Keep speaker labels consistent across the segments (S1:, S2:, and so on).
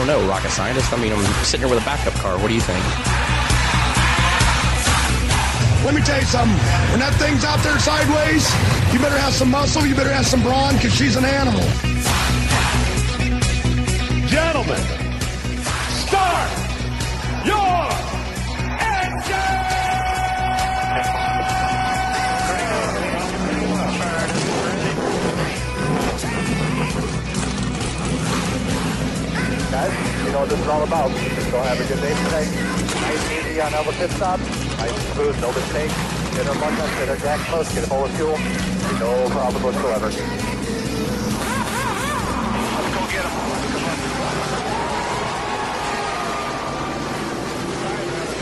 S1: don't know, rocket scientist. I mean, I'm sitting here with a backup car. What do you think?
S2: Let me tell you something. When that thing's out there sideways, you better have some muscle, you better have some brawn, because she's an animal.
S3: Gentlemen, start your engine!
S4: Guys, you know what this is all about. So have a good day today. Nice and easy on all the pit stops. Nice and smooth, no mistakes. Hit our buttons, hit our jack close, get a full of fuel. No problem whatsoever. Let's go get him.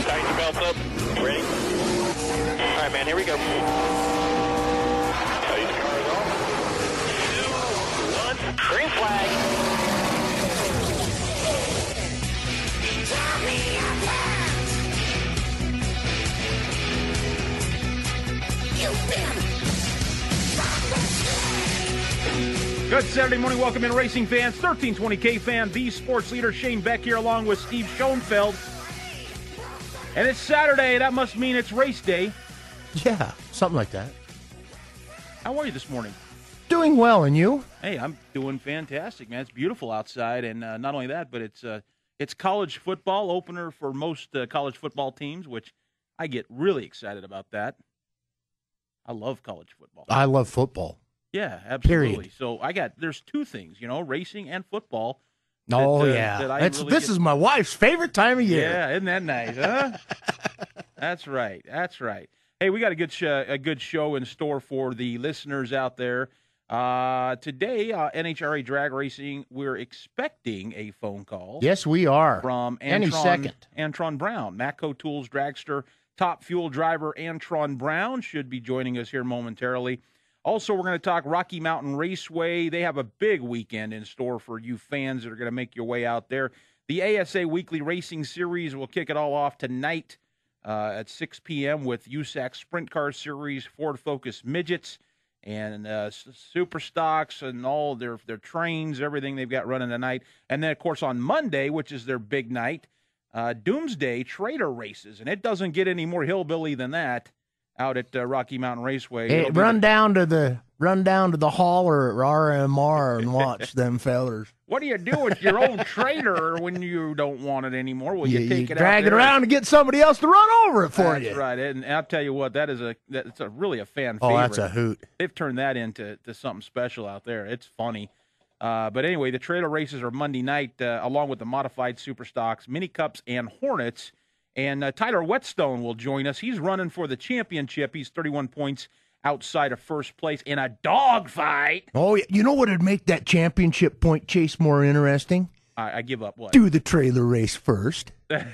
S4: Tighten your belts up. Ready? All right, man, here we go. Tighten the cars off. 2, 1, green flag.
S5: Good Saturday morning. Welcome in, racing fans. 1320K fan, the sports leader, Shane Beck here, along with Steve Schoenfeld. And it's Saturday. That must mean it's race day.
S6: Yeah, something like that.
S5: How are you this morning?
S6: Doing well, and you?
S5: Hey, I'm doing fantastic, man. It's beautiful outside, and not only that, but it's college football opener for most college football teams, which I get really excited about that. I love college football.
S6: I love football.
S5: Yeah, absolutely.
S6: Period.
S5: So there's two things, racing and football.
S6: This is my wife's favorite time of year.
S5: Yeah, isn't that nice, huh? That's right. Hey, we got a good show in store for the listeners out there. Today, NHRA Drag Racing, we're expecting a phone call.
S6: Yes, we are.
S5: From
S6: any second.
S5: Antron Brown, Matco Tools dragster, top fuel driver Antron Brown should be joining us here momentarily. Also, we're going to talk Rocky Mountain Raceway. They have a big weekend in store for you fans that are going to make your way out there. The ASA Weekly Racing Series will kick it all off tonight at 6 p.m. with USAC Sprint Car Series, Ford Focus Midgets, and Super Stocks and all their trains, everything they've got running tonight. And then, of course, on Monday, which is their big night, Doomsday Trader Races. And it doesn't get any more hillbilly than that. Out at Rocky Mountain Raceway.
S6: Hey, run down to the hall or RMR and watch them fellers.
S5: What do you do with your old trailer when you don't want it anymore? Will you take it out
S6: drag it around and get somebody else to run over it for you?
S5: That's right. And I'll tell you what, that's really a fan
S6: favorite.
S5: Oh,
S6: that's a hoot.
S5: They've turned that into something special out there. It's funny. But anyway, the trailer races are Monday night, along with the modified Super Stocks, Mini Cups, and Hornets. And Tyler Whetstone will join us. He's running for the championship. He's 31 points outside of first place in a dogfight.
S6: Oh, you know what would make that championship point chase more interesting?
S5: I give up. What?
S6: Do the trailer race first, and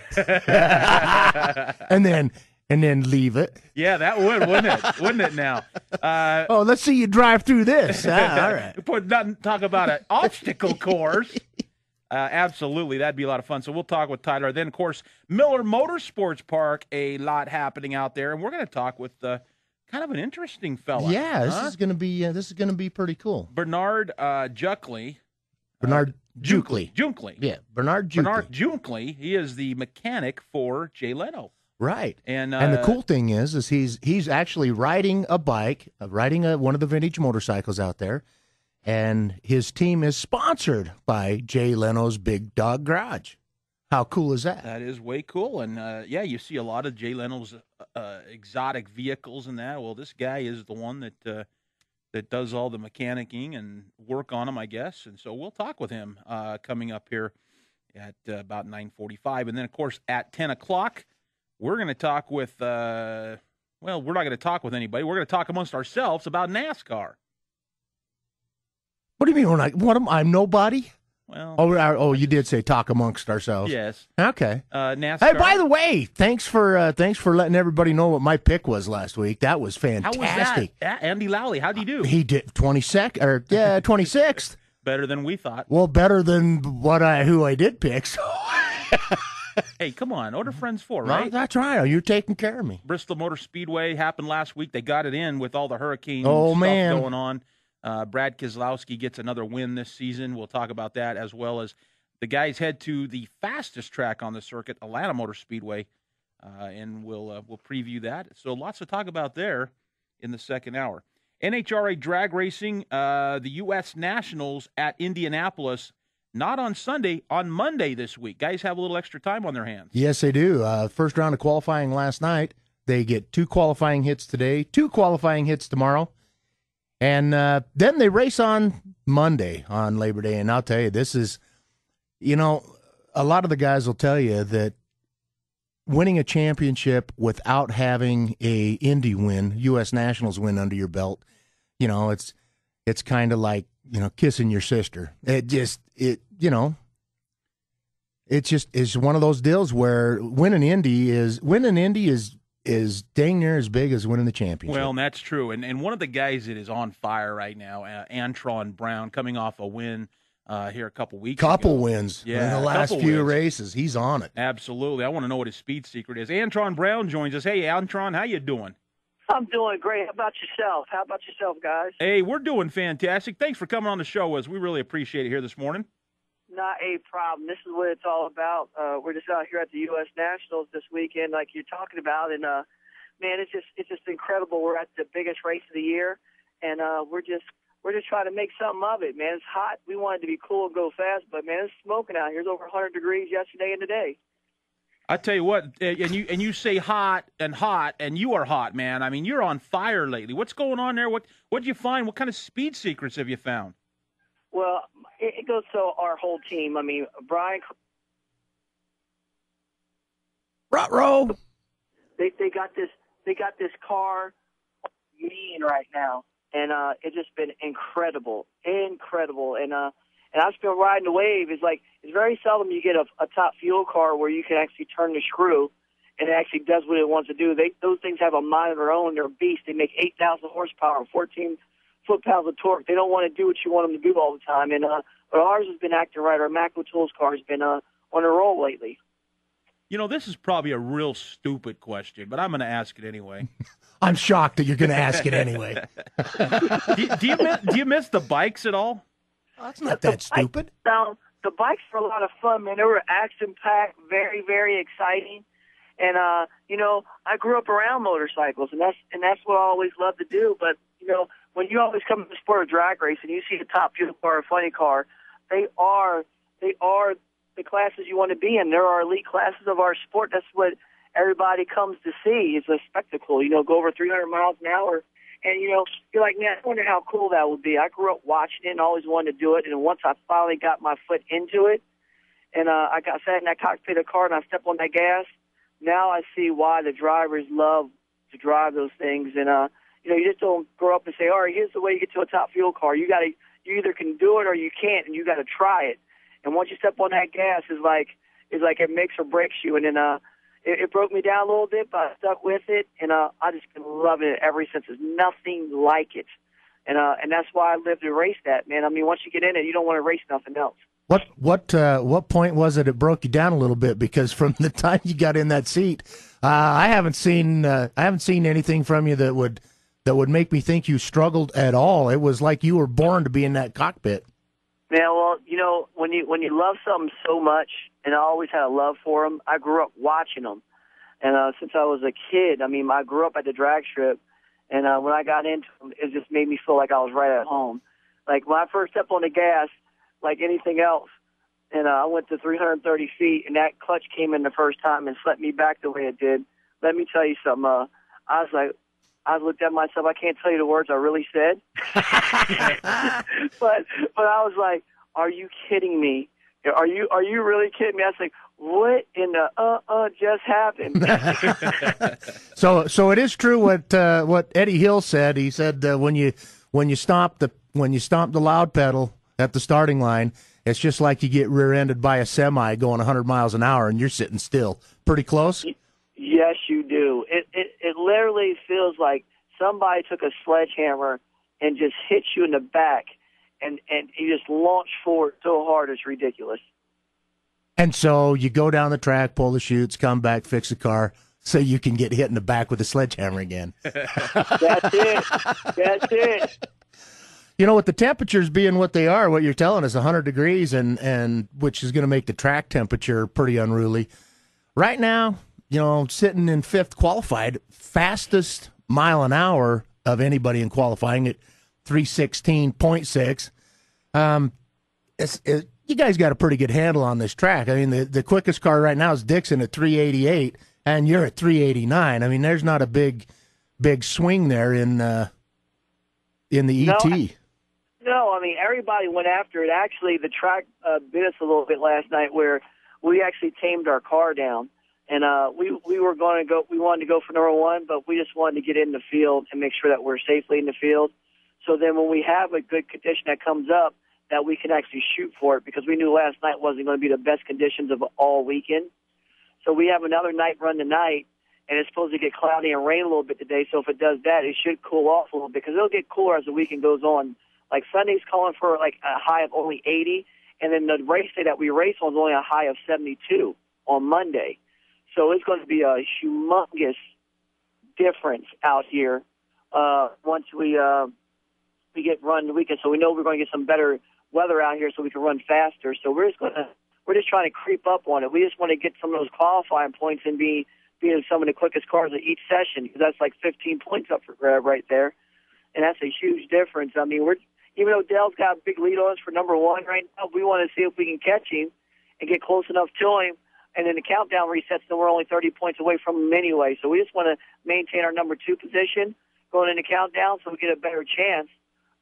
S6: then leave it.
S5: Yeah, that would, wouldn't it? Wouldn't it now?
S6: Let's see you drive through this. All right.
S5: Talk about an obstacle course. Absolutely, that'd be a lot of fun. So we'll talk with Tyler. Then, of course, Miller Motorsports Park, a lot happening out there, and we're going to talk with kind of an interesting fella.
S6: Yeah, this is going to be pretty cool.
S5: Bernard Junkley.
S6: Bernard Junkley.
S5: Yeah,
S6: Bernard Junkley.
S5: Bernard Junkley. He is the mechanic for Jay Leno.
S6: Right, and the cool thing is he's actually riding a bike, one of the vintage motorcycles out there. And his team is sponsored by Jay Leno's Big Dog Garage. How cool is that?
S5: That is way cool. And, you see a lot of Jay Leno's exotic vehicles and that. Well, this guy is the one that does all the mechanicking and work on them, I guess. And so we'll talk with him coming up here at about 9:45. And then, of course, at 10 o'clock, we're going to talk with we're not going to talk with anybody. We're going to talk amongst ourselves about NASCAR.
S6: What do you mean? I'm nobody?
S5: Well,
S6: you did say talk amongst ourselves.
S5: Yes.
S6: Okay.
S5: NASCAR.
S6: Hey, by the way, thanks for letting everybody know what my pick was last week. That was fantastic.
S5: How was that? Andy Lally, how'd he do?
S6: He did 26th.
S5: Better than we thought.
S6: Well, better than who I did pick. So.
S5: Hey, come on. Order Friends 4, right?
S6: Well, that's right. You're taking care of me.
S5: Bristol Motor Speedway happened last week. They got it in with all the hurricane
S6: stuff
S5: going on. Brad Keselowski gets another win this season. We'll talk about that, as well as the guys head to the fastest track on the circuit, Atlanta Motor Speedway, and we'll preview that. So lots to talk about there in the second hour. NHRA drag racing, the U.S. Nationals at Indianapolis, not on Sunday, on Monday this week. Guys have a little extra time on their hands.
S6: Yes, they do. First round of qualifying last night. They get 2 qualifying hits today, 2 qualifying hits tomorrow, and then they race on Monday on Labor Day. And I'll tell you, this is, a lot of the guys will tell you that winning a championship without having a Indy win, U.S. Nationals win under your belt, it's kind of like, kissing your sister. It's one of those deals where winning Indy is dang near as big as winning the championship.
S5: Well, and that's true. And one of the guys that is on fire right now, Antron Brown, coming off a win here a couple weeks ago.
S6: Wins in the last few races. He's on it.
S5: Absolutely. I want to know what his speed secret is. Antron Brown joins us. Hey, Antron, how you doing?
S7: I'm doing great. How about yourself? Guys?
S5: Hey, we're doing fantastic. Thanks for coming on the show, we really appreciate it here this morning.
S7: Not a problem. This is what it's all about. We're just out here at the U.S. Nationals this weekend, like you're talking about, and man, it's just incredible. We're at the biggest race of the year, and we're just trying to make something of it, man. It's hot. We wanted to be cool and go fast, but man, it's smoking out here. It's over 100 degrees yesterday and today.
S5: I tell you what, and you say hot, and you are hot, man. I mean, you're on fire lately. What's going on there? What'd you find? What kind of speed secrets have you found?
S7: Well, it goes to our whole team. I mean, Brian.
S6: Rot-row.
S7: They got this car mean right now, and it's just been incredible, and I've just been riding the wave. It's very seldom you get a top fuel car where you can actually turn the screw and it actually does what it wants to do. Those things have a mind of their own. They're a beast. They make 8,000 horsepower, 14 foot-pounds of torque. They don't want to do what you want them to do all the time. And but ours has been acting right. Our Macro Tools car has been on a roll lately.
S5: This is probably a real stupid question, but I'm going to ask it anyway.
S6: I'm shocked that you're going to ask it anyway.
S5: do you miss the bikes at all?
S6: Oh, that's not that stupid.
S7: The bikes were a lot of fun, man. They were action-packed, very, very exciting. And I grew up around motorcycles, and that's what I always loved to do. But when you always come to the sport of drag racing, you see the top fuel car or funny car, they are the classes you want to be in. They're our elite classes of our sport. That's what everybody comes to see. It's a spectacle. Go over 300 miles an hour. And, you're like, man, I wonder how cool that would be. I grew up watching it and always wanted to do it. And once I finally got my foot into it, and I got sat in that cockpit of the car and I stepped on that gas, now I see why the drivers love to drive those things. And, you just don't grow up and say, all right, here's the way you get to a top fuel car. You either can do it or you can't, and you got to try it. And once you step on that gas, it's like it makes or breaks you. And then it broke me down a little bit, but I stuck with it, and I just been loving it ever since. There's nothing like it, and that's why I live to race that, man. I mean, once you get in it, you don't want to race nothing else.
S6: What point was it broke you down a little bit? Because from the time you got in that seat, I haven't seen anything from you that would make me think you struggled at all. It was like you were born to be in that cockpit.
S7: Yeah, well, when you love something so much, and I always had a love for them. I grew up watching them, and since I was a kid, I mean, I grew up at the drag strip, and when I got into them, it just made me feel like I was right at home. Like when I first stepped on the gas, like anything else, and I went to 330 feet, and that clutch came in the first time and swept me back the way it did. Let me tell you something. I looked at myself. I can't tell you the words I really said, but I was like, "Are you kidding me? Are you really kidding me?" I was like, "What in the just happened?"
S6: So it is true what Eddie Hill said. He said when you stop the loud pedal at the starting line, it's just like you get rear-ended by a semi going 100 miles an hour and you're sitting still. Pretty close.
S7: Yes, you do. It literally feels like somebody took a sledgehammer and just hit you in the back, and you just launch forward so hard it's ridiculous.
S6: And so you go down the track, pull the chutes, come back, fix the car, so you can get hit in the back with a sledgehammer again.
S7: That's it.
S6: You know, with the temperatures being what they are, what you're telling us, 100 degrees, and which is going to make the track temperature pretty unruly. Right now, you know, sitting in 5th qualified, fastest mile an hour of anybody in qualifying at 3:16.6. You guys got a pretty good handle on this track. I mean, the quickest car right now is Dixon at 3:88, and you're at 3:89. I mean, there's not a big swing there in the ET.
S7: No, I mean, everybody went after it. Actually, the track bit us a little bit last night where we actually tamed our car down. And we were going to go. We wanted to go for number 1, but we just wanted to get in the field and make sure that we're safely in the field. So then, when we have a good condition that comes up, that we can actually shoot for it, because we knew last night wasn't going to be the best conditions of all weekend. So we have another night run tonight, and it's supposed to get cloudy and rain a little bit today. So if it does that, it should cool off a little bit, because it'll get cooler as the weekend goes on. Like Sunday's calling for like a high of only 80, and then the race day that we race on is only a high of 72 on Monday. So it's going to be a humongous difference out here once we get run the weekend. So we know we're going to get some better weather out here, so we can run faster. So we're just trying to creep up on it. We just want to get some of those qualifying points and be some of the quickest cars at each session, because that's like 15 points up for grab right there, and that's a huge difference. I mean, even though Dale's got a big lead on us for number 1 right now, we want to see if we can catch him and get close enough to him. And then the countdown resets, and we're only 30 points away from him anyway. So we just want to maintain our number 2 position going into countdown, so we get a better chance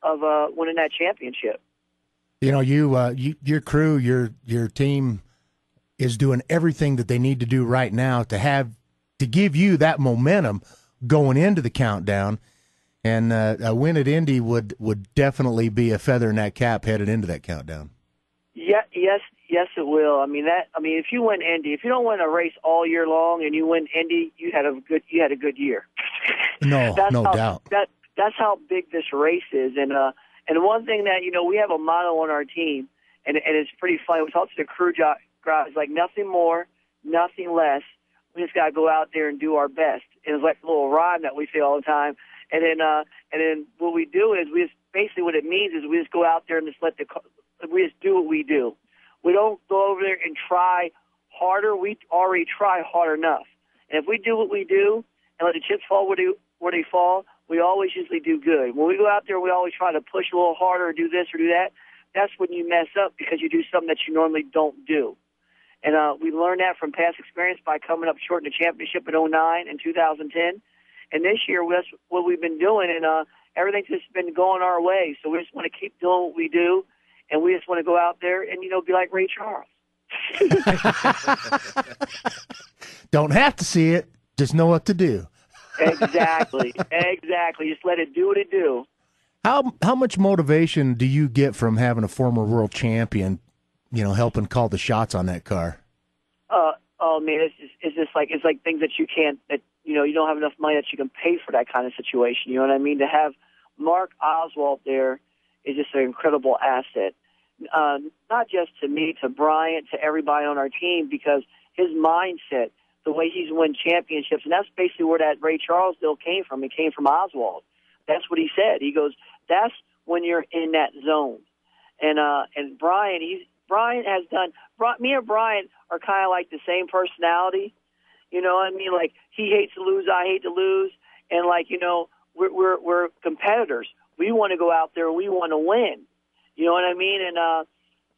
S7: of winning that championship.
S6: You know, your crew, your team is doing everything that they need to do right now to give you that momentum going into the countdown. And a win at Indy would definitely be a feather in that cap headed into that countdown.
S7: Yeah, yes, it will. I mean, if you win Indy, if you don't win a race all year long and you win Indy, you had a good year.
S6: No doubt.
S7: That's how big this race is. And one thing that, you know, we have a motto on our team, and it's pretty funny. We talk to the crew guys, like nothing more, nothing less. We just got to go out there and do our best. And it's like a little rhyme that we say all the time. And then what we do is basically what it means is we just go out there and we just do what we do. We don't go over there and try harder. We already try hard enough. And if we do what we do and let the chips fall where they fall, we always usually do good. When we go out there, we always try to push a little harder or do this or do that. That's when you mess up, because you do something that you normally don't do. And we learned that from past experience by coming up short in the championship in 2009 and 2010. And this year, that's what we've been doing, and everything's just been going our way. So we just want to keep doing what we do, and we just want to go out there and, you know, be like Ray Charles.
S6: Don't have to see it. Just know what to do.
S7: Exactly. Just let it do what it do.
S6: How much motivation do you get from having a former world champion, you know, helping call the shots on that car?
S7: Oh man, it's like things that you can't, that, you know, you don't have enough money that you can pay for that kind of situation. You know what I mean? To have Mark Oswald there is just an incredible asset. Not just to me, to Bryant, to everybody on our team, because his mindset, the way he's won championships, and that's basically where that Ray Charles deal came from. It came from Oswald. That's what he said. He goes, that's when you're in that zone. And Brian, me and Brian are kind of like the same personality. You know what I mean? Like, he hates to lose, I hate to lose. And like, you know, we're competitors. We want to go out there, we want to win. You know what I mean?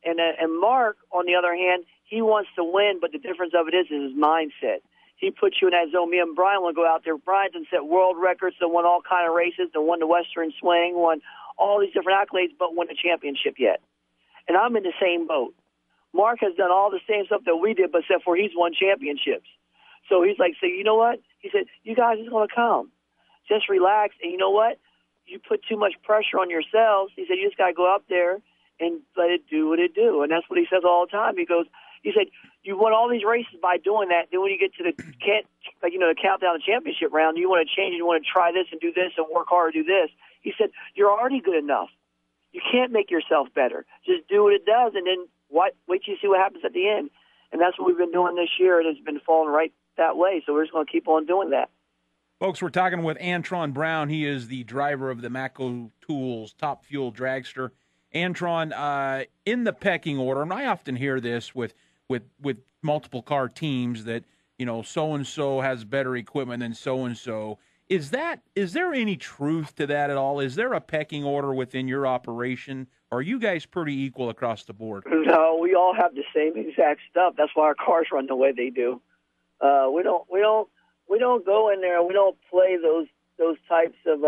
S7: And Mark, on the other hand, he wants to win, but the difference of it is his mindset. He puts you in that zone. Me and Brian will go out there. Brian's done set world records, and won all kind of races, and won the Western Swing, won all these different accolades, but won a championship yet. And I'm in the same boat. Mark has done all the same stuff that we did, but except for he's won championships. So he's like, you know what? He said, you guys is going to come. Just relax. And you know what? You put too much pressure on yourselves. He said, you just got to go up there and let it do what it do. And that's what he says all the time. He said, you won all these races by doing that. Then when you get to the countdown, the championship round, you want to change it. You want to try this and do this and work hard to do this. He said, you're already good enough. You can't make yourself better. Just do what it does, and then wait till you see what happens at the end. And that's what we've been doing this year, and it's been falling right that way. So we're just going to keep on doing that.
S5: Folks, we're talking with Antron Brown. He is the driver of the Matco Tools Top Fuel Dragster. Antron, in the pecking order, and I often hear this with multiple car teams that, so-and-so has better equipment than so-and-so. Is there any truth to that at all? Is there a pecking order within your operation? Or are you guys pretty equal across the board?
S7: No, we all have the same exact stuff. That's why our cars run the way they do. We don't go in there. We don't play those types of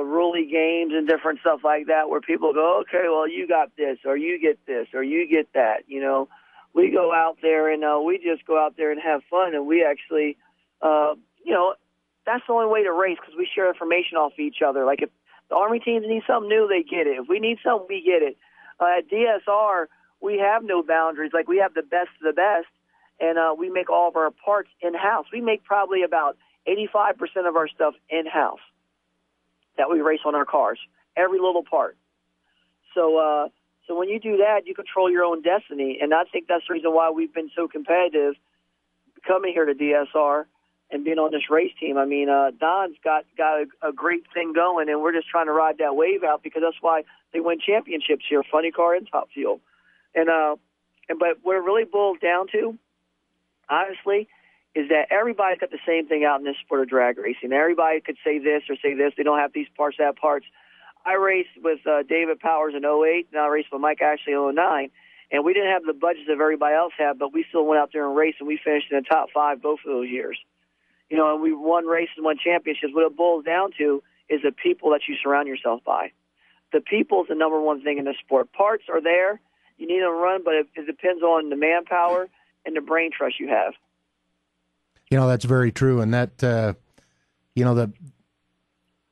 S7: ruly games and different stuff like that where people go, okay, well, you got this, or you get this, or you get that. We go out there and we just go out there and have fun, and we actually, that's the only way to race because we share information off each other. Like if the Army teams need something new, they get it. If we need something, we get it. At DSR, we have no boundaries. Like we have the best of the best. And we make all of our parts in-house. We make probably about 85% of our stuff in-house that we race on our cars, every little part. So when you do that, you control your own destiny. And I think that's the reason why we've been so competitive coming here to DSR and being on this race team. I mean, Don's got a great thing going, and we're just trying to ride that wave out because that's why they win championships here, Funny Car and Top Fuel. But what it really boils down to, honestly, is that everybody's got the same thing out in this sport of drag racing. Everybody could say this or say this. They don't have these parts, that parts. I raced with David Powers in 08, and I raced with Mike Ashley in 09, and we didn't have the budgets that everybody else had, but we still went out there and raced, and we finished in the top 5 both of those years. And we won races and won championships. What it boils down to is the people that you surround yourself by. The people is the number one thing in this sport. Parts are there. You need them to run, but it depends on the manpower and the brain trust you have.
S6: That's very true, and that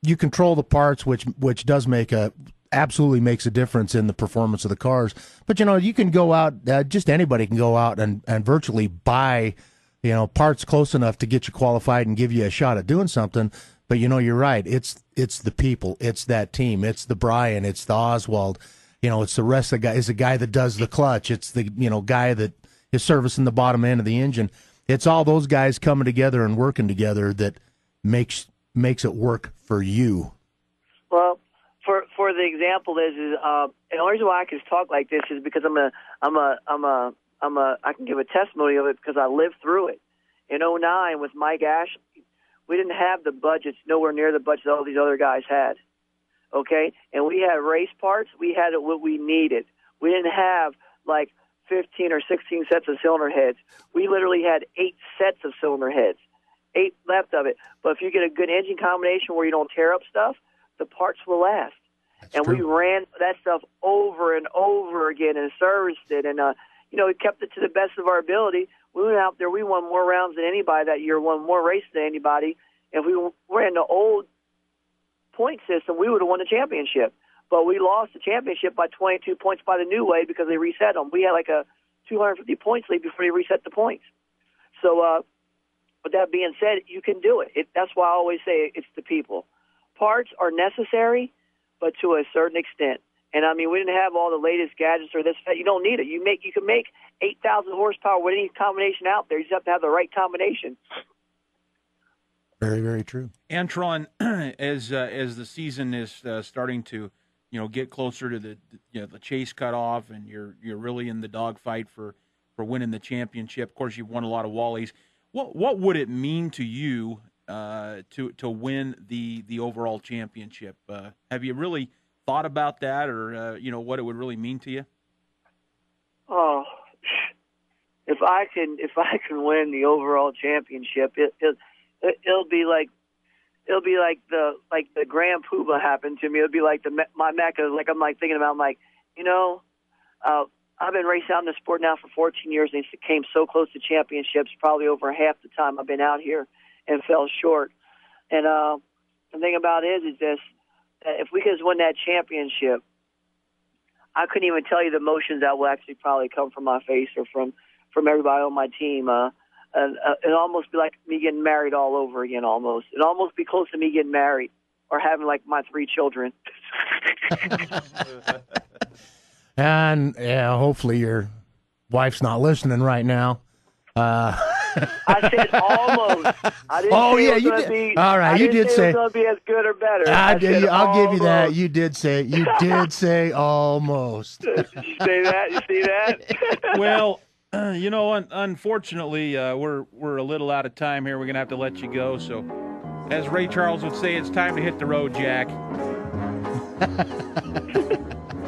S6: you control the parts, which does absolutely makes a difference in the performance of the cars. But you can go out, just anybody can go out and virtually buy parts close enough to get you qualified and give you a shot at doing something. But you're right. It's the people. It's that team. It's the Brian. It's the Oswald. It's the rest of the guy. It's the guy that does the clutch. It's the guy that is servicing the bottom end of the engine. It's all those guys coming together and working together that makes it work for you.
S7: Well, for the example and the only reason why I can talk like this is because I can give a testimony of it because I lived through it. In 09 with Mike Ashley, we didn't have the budgets, nowhere near the budget all these other guys had. Okay? And we had race parts. We had what we needed. We didn't have like 15 or 16 sets of cylinder heads. We literally had 8 sets of cylinder heads, 8 left of it. But if you get a good engine combination where you don't tear up stuff, the parts will last. That's true. We ran that stuff over and over again and serviced it. And, we kept it to the best of our ability. We went out there. We won more rounds than anybody that year, won more races than anybody. If we were in the old point system, we would have won the championship. But we lost the championship by 22 points by the new way because they reset them. We had like a 250 points lead before they reset the points. So with that being said, you can do it. That's why I always say it's the people. Parts are necessary, but to a certain extent. And, I mean, we didn't have all the latest gadgets or this. You don't need it. You can make 8,000 horsepower with any combination out there. You just have to have the right combination.
S6: Very, very true.
S5: Antron, as the season is starting to, get closer to the chase cutoff, and you're really in the dogfight for winning the championship. Of course, you've won a lot of Wallies. What would it mean to you to win the overall championship? Have you really thought about that, or what it would really mean to you?
S7: Oh, if I can win the overall championship, it'll be like the Grand Poobah happened to me. It'll be like my Mecca. Like I'm like thinking about. I'm like, I've been racing out in the sport now for 14 years, and it came so close to championships. Probably over half the time I've been out here, and fell short. And the thing about it is this: if we could just win that championship, I couldn't even tell you the emotions that will actually probably come from my face or from everybody on my team. It'd almost be like me getting married all over again, almost. It'd almost be close to me getting married or having, like, my 3 children.
S6: And, hopefully your wife's not listening right now.
S7: I said almost. I didn't say it was
S6: you
S7: gonna
S6: did.
S7: Be,
S6: All right, you did say
S7: it was going to be as good or better.
S6: I'll give you
S7: almost.
S6: that. You did say it. You did say almost.
S7: Did you say that? You see that?
S5: Well, unfortunately, we're a little out of time here. We're going to have to let you go. So, as Ray Charles would say, it's time to hit the road, Jack.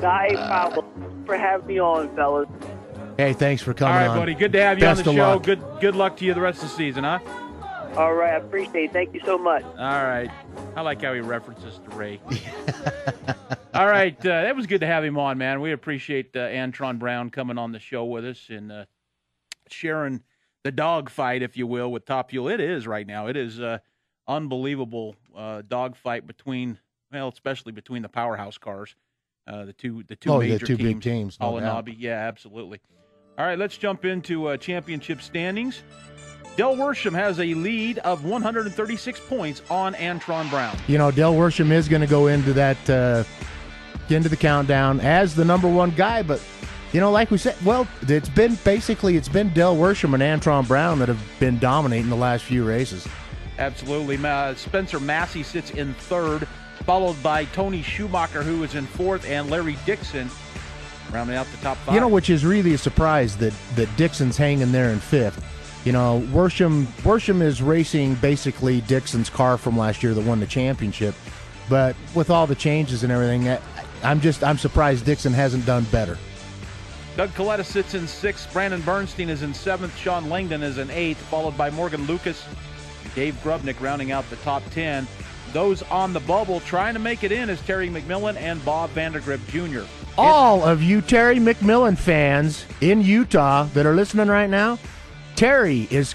S7: Not a problem. For having me on, fellas.
S6: Hey, thanks for coming
S5: on. All right,
S6: on.
S5: buddy. Good to have you
S6: Best
S5: on the show.
S6: luck.
S5: Good luck to you the rest of the season, huh?
S7: All right, I appreciate it. Thank you so much.
S5: All right. I like how he references to Ray. All right. That was good to have him on, man. We appreciate Antron Brown coming on the show with us and sharing the dog fight, if you will, with Top Fuel. It is right now. It is unbelievable dog fight especially between the powerhouse cars. The two major
S6: two
S5: teams,
S6: big teams,
S5: all in Hobby. Yeah, absolutely. All right, let's jump into championship standings. Del Worsham has a lead of 136 points on Antron Brown.
S6: Del Worsham is going to go into that into the countdown as the number one guy, but like we said, it's been Del Worsham and Antron Brown that have been dominating the last few races.
S5: Absolutely. Spencer Massey sits in third, followed by Tony Schumacher, who is in fourth, and Larry Dixon rounding out the top five.
S6: Which is really a surprise that Dixon's hanging there in fifth. Worsham is racing basically Dixon's car from last year that won the championship, but with all the changes and everything, I'm surprised Dixon hasn't done better.
S5: Doug Coletta sits in sixth. Brandon Bernstein is in seventh. Sean Langdon is in eighth, followed by Morgan Lucas. Dave Grubnick rounding out the top 10. Those on the bubble trying to make it in is Terry McMillan and Bob Vandergrip Jr.
S6: All of you Terry McMillan fans in Utah that are listening right now, Terry is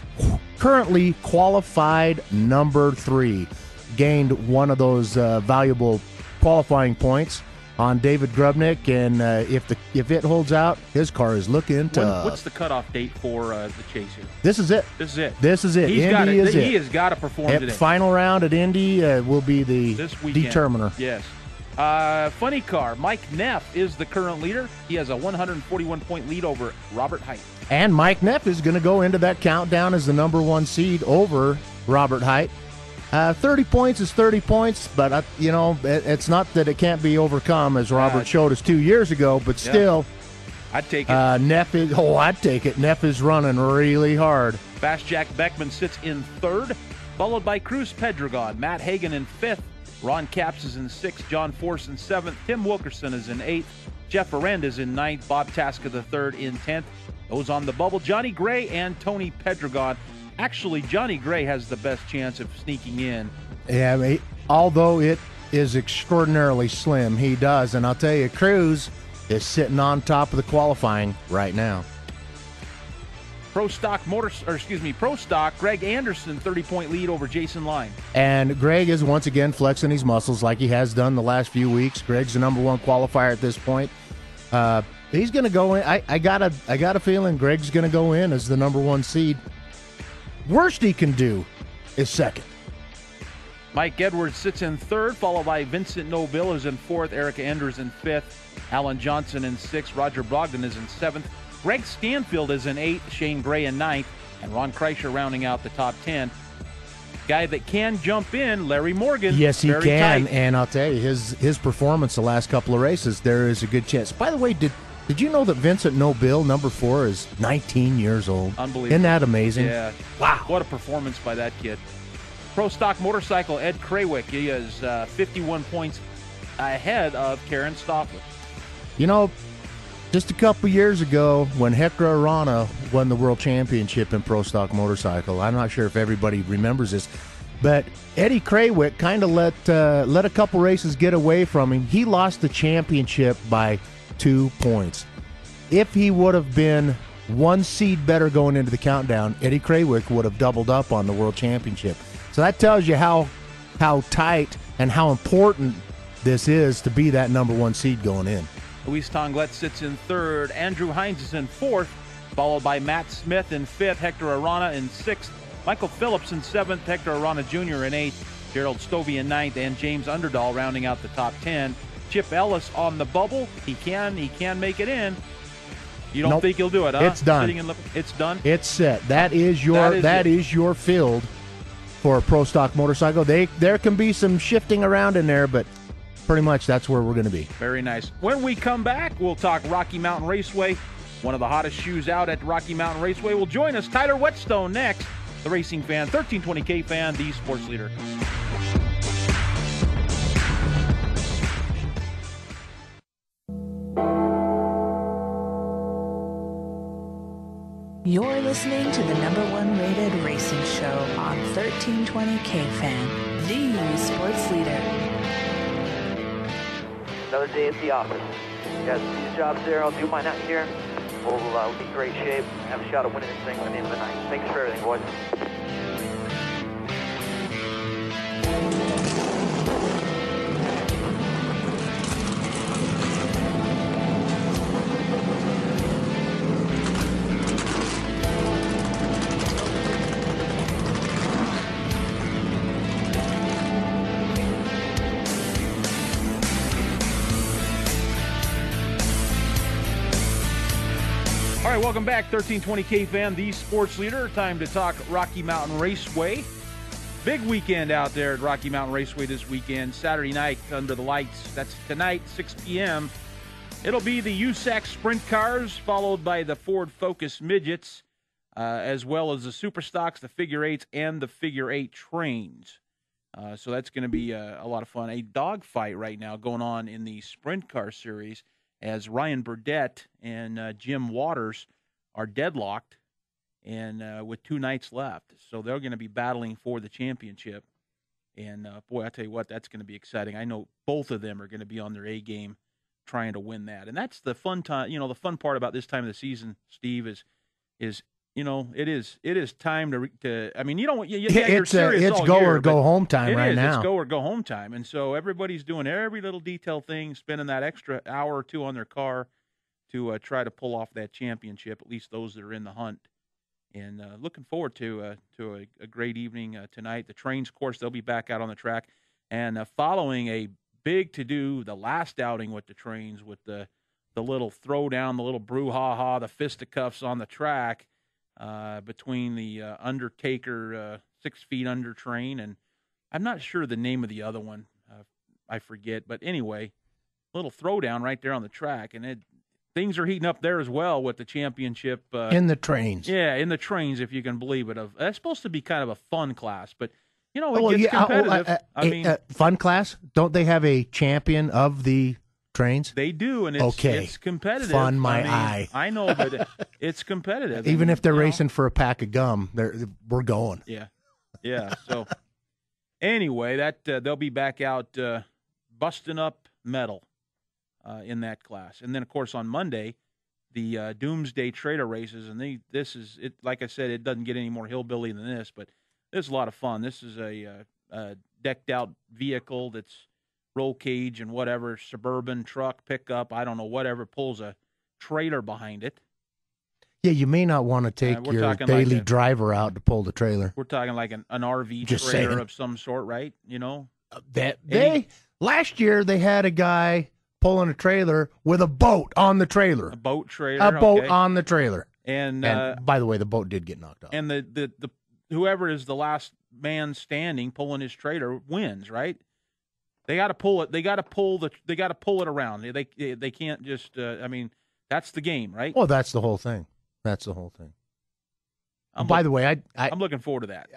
S6: currently qualified number 3. Gained one of those valuable qualifying points on David Grubnick, and if it holds out, his car is looking tough.
S5: What's the cutoff date for the chase here?
S6: This is it.
S5: This is it.
S6: This is it.
S5: He
S6: Indy
S5: has got to perform today.
S6: Final round at Indy will be the
S5: this weekend.
S6: determiner.
S5: Yes. Funny car. Mike Neff is the current leader. He has a 141-point lead over Robert Height.
S6: And Mike Neff is going to go into that countdown as the number 1 seed over Robert Height. 30 points is 30 points, but, it's not that it can't be overcome, as Robert showed us 2 years ago, but still.
S5: I'd take it.
S6: I'd take it. Neff is running really hard.
S5: Fast Jack Beckman sits in third, followed by Cruz Pedregon. Matt Hagan in fifth. Ron Capps is in sixth. John Force in seventh. Tim Wilkerson is in eighth. Jeff Arend is in ninth. Bob Tasca III in 10th. Those on the bubble, Johnny Gray and Tony Pedregon. Actually, Johnny Gray has the best chance of sneaking in.
S6: Yeah, although it is extraordinarily slim, he does. And I'll tell you, Cruz is sitting on top of the qualifying right now.
S5: Pro Stock, Greg Anderson, 30-point lead over Jason Line.
S6: And Greg is once again flexing his muscles like he has done the last few weeks. Greg's the number 1 qualifier at this point. He's going to go in. I got a feeling Greg's going to go in as the number 1 seed. Worst he can do is second.
S5: Mike Edwards sits in third, followed by Vincent Nobile, who's in fourth. Erica Enders in fifth. Alan Johnson in sixth. Roger Brogdon is in seventh. Greg Stanfield is in eighth. Shane Gray in ninth. And Ron Kreischer rounding out the top 10. Guy that can jump in, Larry Morgan.
S6: Yes, he can.
S5: Tight.
S6: And I'll tell you, his performance the last couple of races, there is a good chance. By the way, did you know that Vincent Nobile, number 4, is 19 years old?
S5: Unbelievable.
S6: Isn't that amazing?
S5: Yeah.
S6: Wow.
S5: What a performance by that kid. Pro Stock Motorcycle, Ed Krawick. He is 51 points ahead of Karen Stoffler.
S6: Just a couple years ago when Hector Arana won the World Championship in Pro Stock Motorcycle, I'm not sure if everybody remembers this, but Eddie Krawick kind of let a couple races get away from him. He lost the championship by 2 points. If he would have been 1 seed better going into the countdown, Eddie Krawick would have doubled up on the World Championship. So that tells you how tight and how important this is to be that number 1 seed going in.
S5: Luis Tonglet sits in third. Andrew Hines is in fourth, followed by Matt Smith in fifth. Hector Arana in sixth. Michael Phillips in seventh. Hector Arana Jr. in eighth. Gerald Stovey in ninth. And James Underdahl rounding out the top 10. Chip Ellis on the bubble. He can make it in. You don't
S6: Nope.
S5: think he'll do it, huh?
S6: It's done.
S5: It's done?
S6: It's set. That is your field for a pro stock motorcycle. There can be some shifting around in there, but pretty much that's where we're going to be.
S5: Very nice. When we come back, we'll talk Rocky Mountain Raceway. One of the hottest shoes out at Rocky Mountain Raceway will join us. Tyler Whetstone next. The Racing Fan, 1320K Fan, the sports leader.
S8: You're listening to the #1 rated racing show on 1320K Fan, the sports leader.
S4: Another day at the office. Got these jobs there. I'll do mine out here. We'll be in great shape. Have a shot at winning this thing by the end of the night. Thanks for everything, boys.
S5: All right, welcome back, 1320K Fan, the sports leader. Time to talk Rocky Mountain Raceway. Big weekend out there at Rocky Mountain Raceway this weekend. Saturday night under the lights. That's tonight, 6 p.m. It'll be the USAC Sprint Cars, followed by the Ford Focus Midgets, as well as the Super Stocks, the Figure Eights, and the Figure Eight Trains. So that's going to be a lot of fun. A dogfight right now going on in the Sprint Car Series, as Ryan Burdett and Jim Waters are deadlocked and with 2 nights left. So they're going to be battling for the championship. And, boy, I tell you what, that's going to be exciting. I know both of them are going to be on their A game trying to win that. And that's the fun time. You know, the fun part about this time of the season, Steve, is you know, it is time to I mean, you don't you're serious
S6: it's
S5: all
S6: go
S5: year,
S6: or go home time right now.
S5: It's go or go home time. And so everybody's doing every little detail thing, spending that extra hour or two on their car to try to pull off that championship, at least those that are in the hunt. And looking forward to a great evening tonight. The Trains, of course, they'll be back out on the track. And following a big to-do, the last outing with the Trains, with the little throwdown, the little brouhaha, the fisticuffs on the track, between the Undertaker 6 feet under train, and I'm not sure the name of the other one. I forget. But anyway, little throwdown right there on the track, and things are heating up there as well with the championship.
S6: In the Trains.
S5: Yeah, in the Trains, if you can believe it. That's supposed to be kind of a fun class, but, you know, it gets competitive. I mean,
S6: fun class? Don't they have a champion of the Trains?
S5: They do, and it's competitive.
S6: Fun my eye.
S5: I know, but it's competitive.
S6: Even if they're racing for a pack of gum, we're going.
S5: Yeah. So anyway, they'll be back out busting up metal in that class, and then of course on Monday, the Doomsday Trailer races, and this is it. Like I said, it doesn't get any more hillbilly than this, but this is a lot of fun. This is a decked out vehicle that's roll cage and whatever, suburban truck, pickup, I don't know, whatever, pulls a trailer behind it.
S6: Yeah, you may not want to take your daily driver out to pull the trailer.
S5: We're talking like an RV trailer of some sort, right? You know?
S6: Last year they had a guy pulling a trailer with a boat on the trailer.
S5: A boat trailer.
S6: A boat on the trailer.
S5: And
S6: by the way, the boat did get knocked off.
S5: And the whoever is the last man standing pulling his trailer wins, right? They got to pull it. They got to pull it around. They can't just. I mean, that's the game, right?
S6: Well, that's the whole thing. That's the whole thing. By the way,
S5: I'm looking forward to that.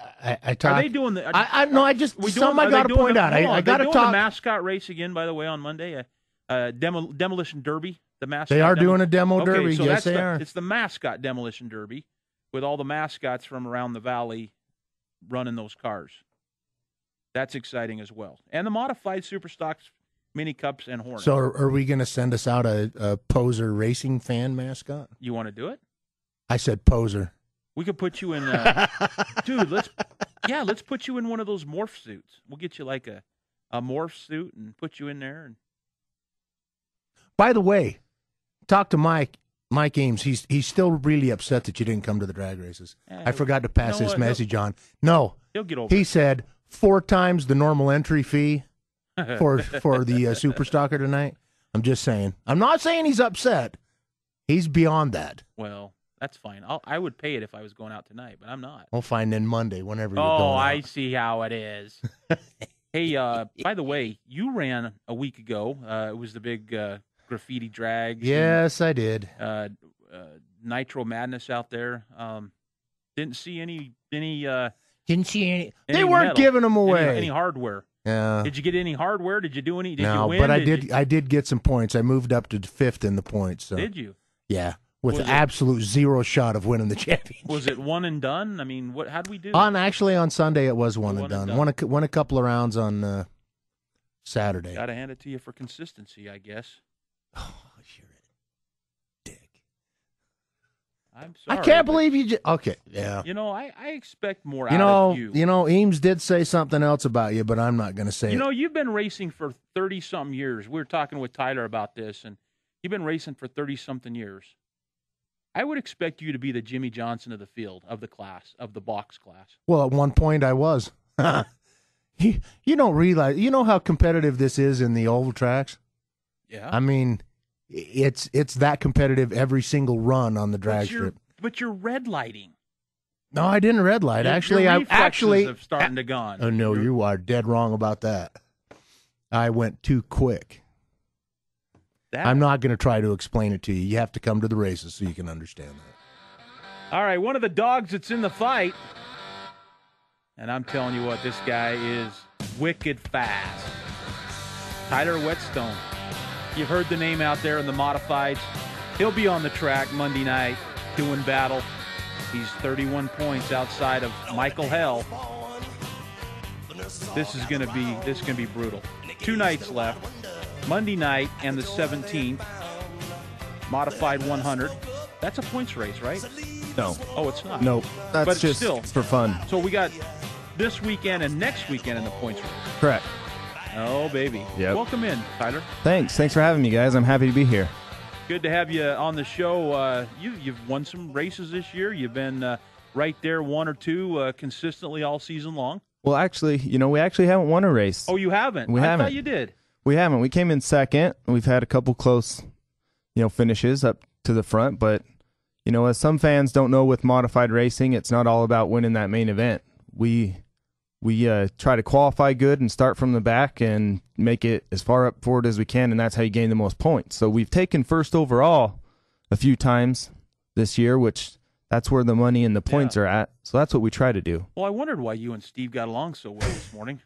S6: I talk,
S5: Are they doing the?
S6: No, I just something I got to point out. I got to talk.
S5: The mascot race again, by the way, on Monday. Demolition Derby. The mascot.
S6: They are doing a demo derby.
S5: So
S6: yes, they are.
S5: It's the mascot demolition derby with all the mascots from around the valley running those cars. That's exciting as well. And the modified Super Stocks, Mini Cups, and Hornets.
S6: So are we going to send us out a poser racing fan mascot?
S5: You want to do it?
S6: I said poser.
S5: We could put you in, dude. Let's put you in one of those morph suits. We'll get you like a morph suit and put you in there. And
S6: by the way, talk to Mike Ames. He's still really upset that you didn't come to the drag races. I forgot to pass this message on. No,
S5: he'll get over.
S6: He said 4 times the normal entry fee for the Super Stocker tonight. I'm just saying. I'm not saying he's upset. He's beyond that.
S5: Well, that's fine. I would pay it if I was going out tonight, but I'm not.
S6: We'll find in Monday whenever you're
S5: Oh,
S6: going out.
S5: I see how it is. Hey, by the way, you ran a week ago. It was the big graffiti drag.
S6: Yes, I did.
S5: Nitro Madness out there. Didn't see any.
S6: Didn't see any. They
S5: any
S6: weren't
S5: metal,
S6: giving them away.
S5: Any hardware.
S6: Yeah.
S5: Did you get any hardware? Did you do any? Did
S6: no,
S5: you win?
S6: But I did get some points. I moved up to 5th in the points. So.
S5: Did you?
S6: Yeah, with absolute zero shot of winning the championship.
S5: Was it one and done? I mean, how did we do?
S6: On Sunday it was one and done. Won a couple of rounds on Saturday.
S5: Got to hand it to you for consistency, I guess.
S6: Oh, you're a dick.
S5: I'm sorry.
S6: I can't believe you. Okay, yeah.
S5: You know, I expect more out of you.
S6: You know, Eames did say something else about you, but I'm not going to say it.
S5: You know, you've been racing for 30-something years. We were talking with Tyler about this, and you've been racing for 30-something years. I would expect you to be the Jimmy Johnson of the field, of the class, of the box class.
S6: Well, at one point I was. You don't realize. You know how competitive this is in the oval tracks?
S5: Yeah.
S6: I mean, it's that competitive every single run on the drag strip.
S5: But you're red lighting.
S6: No, I didn't red light.
S5: Your
S6: Actually,
S5: have starting to gone.
S6: Oh no, you are dead wrong about that. I went too quick. I'm not going to try to explain it to you. You have to come to the races so you can understand that.
S5: All right, one of the dogs that's in the fight, and I'm telling you what, this guy is wicked fast. Tyler Whetstone. You've heard the name out there in the modifieds. He'll be on the track Monday night doing battle. He's 31 points outside of Michael Hell. This is going to be brutal. 2 nights left. Monday night and the 17th. Modified 100. That's a points race, right?
S9: No.
S5: Oh, it's not.
S9: Nope. That's
S5: but
S9: just
S5: still
S9: for fun.
S5: So we got this weekend and next weekend in the points race.
S9: Correct.
S5: Oh, baby.
S9: Yep.
S5: Welcome in, Tyler.
S9: Thanks for having me, guys. I'm happy to be here.
S5: Good to have you on the show. You've won some races this year. You've been right there, 1 or 2 consistently all season long.
S9: Well, actually, we actually haven't won a race.
S5: Oh, you haven't?
S9: We haven't.
S5: I thought you did.
S9: We haven't. We came in second. We've had a couple close, finishes up to the front. But, as some fans don't know with modified racing, it's not all about winning that main event. We try to qualify good and start from the back and make it as far up forward as we can, and that's how you gain the most points. So we've taken first overall a few times this year, which that's where the money and the points are at. So that's what we try to do.
S5: Well, I wondered why you and Steve got along so well this morning.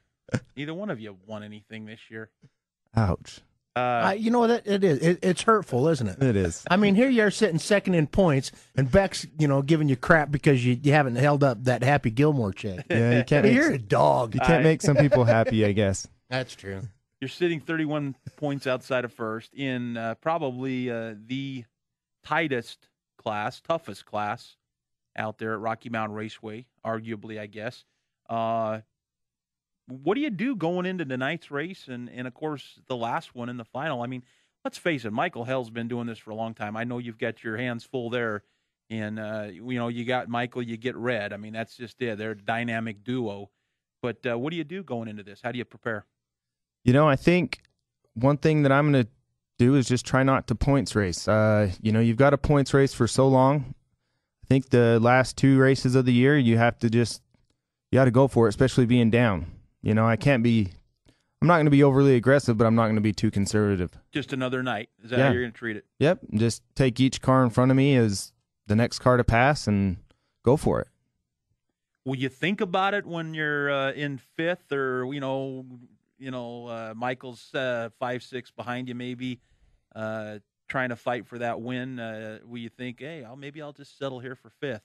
S5: Neither one of you won anything this year.
S9: Ouch.
S6: You know that it is. It's hurtful, isn't it?
S9: It is.
S6: I mean, here you are sitting second in points, and Beck's, giving you crap because you haven't held up that Happy Gilmore check.
S9: Yeah, you can't.
S6: You're a dog.
S9: You can't make some people happy, I guess.
S6: That's true.
S5: You're sitting 31 points outside of first in probably the tightest class, toughest class out there at Rocky Mountain Raceway, arguably, I guess. What do you do going into tonight's race and of course, the last one in the final? I mean, let's face it, Michael Hell's been doing this for a long time. I know you've got your hands full there. And, you got Michael, you get Red. I mean, that's just it. They're a dynamic duo. But what do you do going into this? How do you prepare?
S9: I think one thing that I'm going to do is just try not to points race. You've got a points race for so long. I think the last 2 races of the year, you got to go for it, especially being down. I'm not going to be overly aggressive, but I'm not going to be too conservative.
S5: Just another night. Is that how you're going to treat it?
S9: Yep. Just take each car in front of me as the next car to pass and go for it.
S5: Will you think about it when you're in 5th or, Michael's 5-6 behind you maybe trying to fight for that win? Will you think, hey, maybe I'll just settle here for 5th?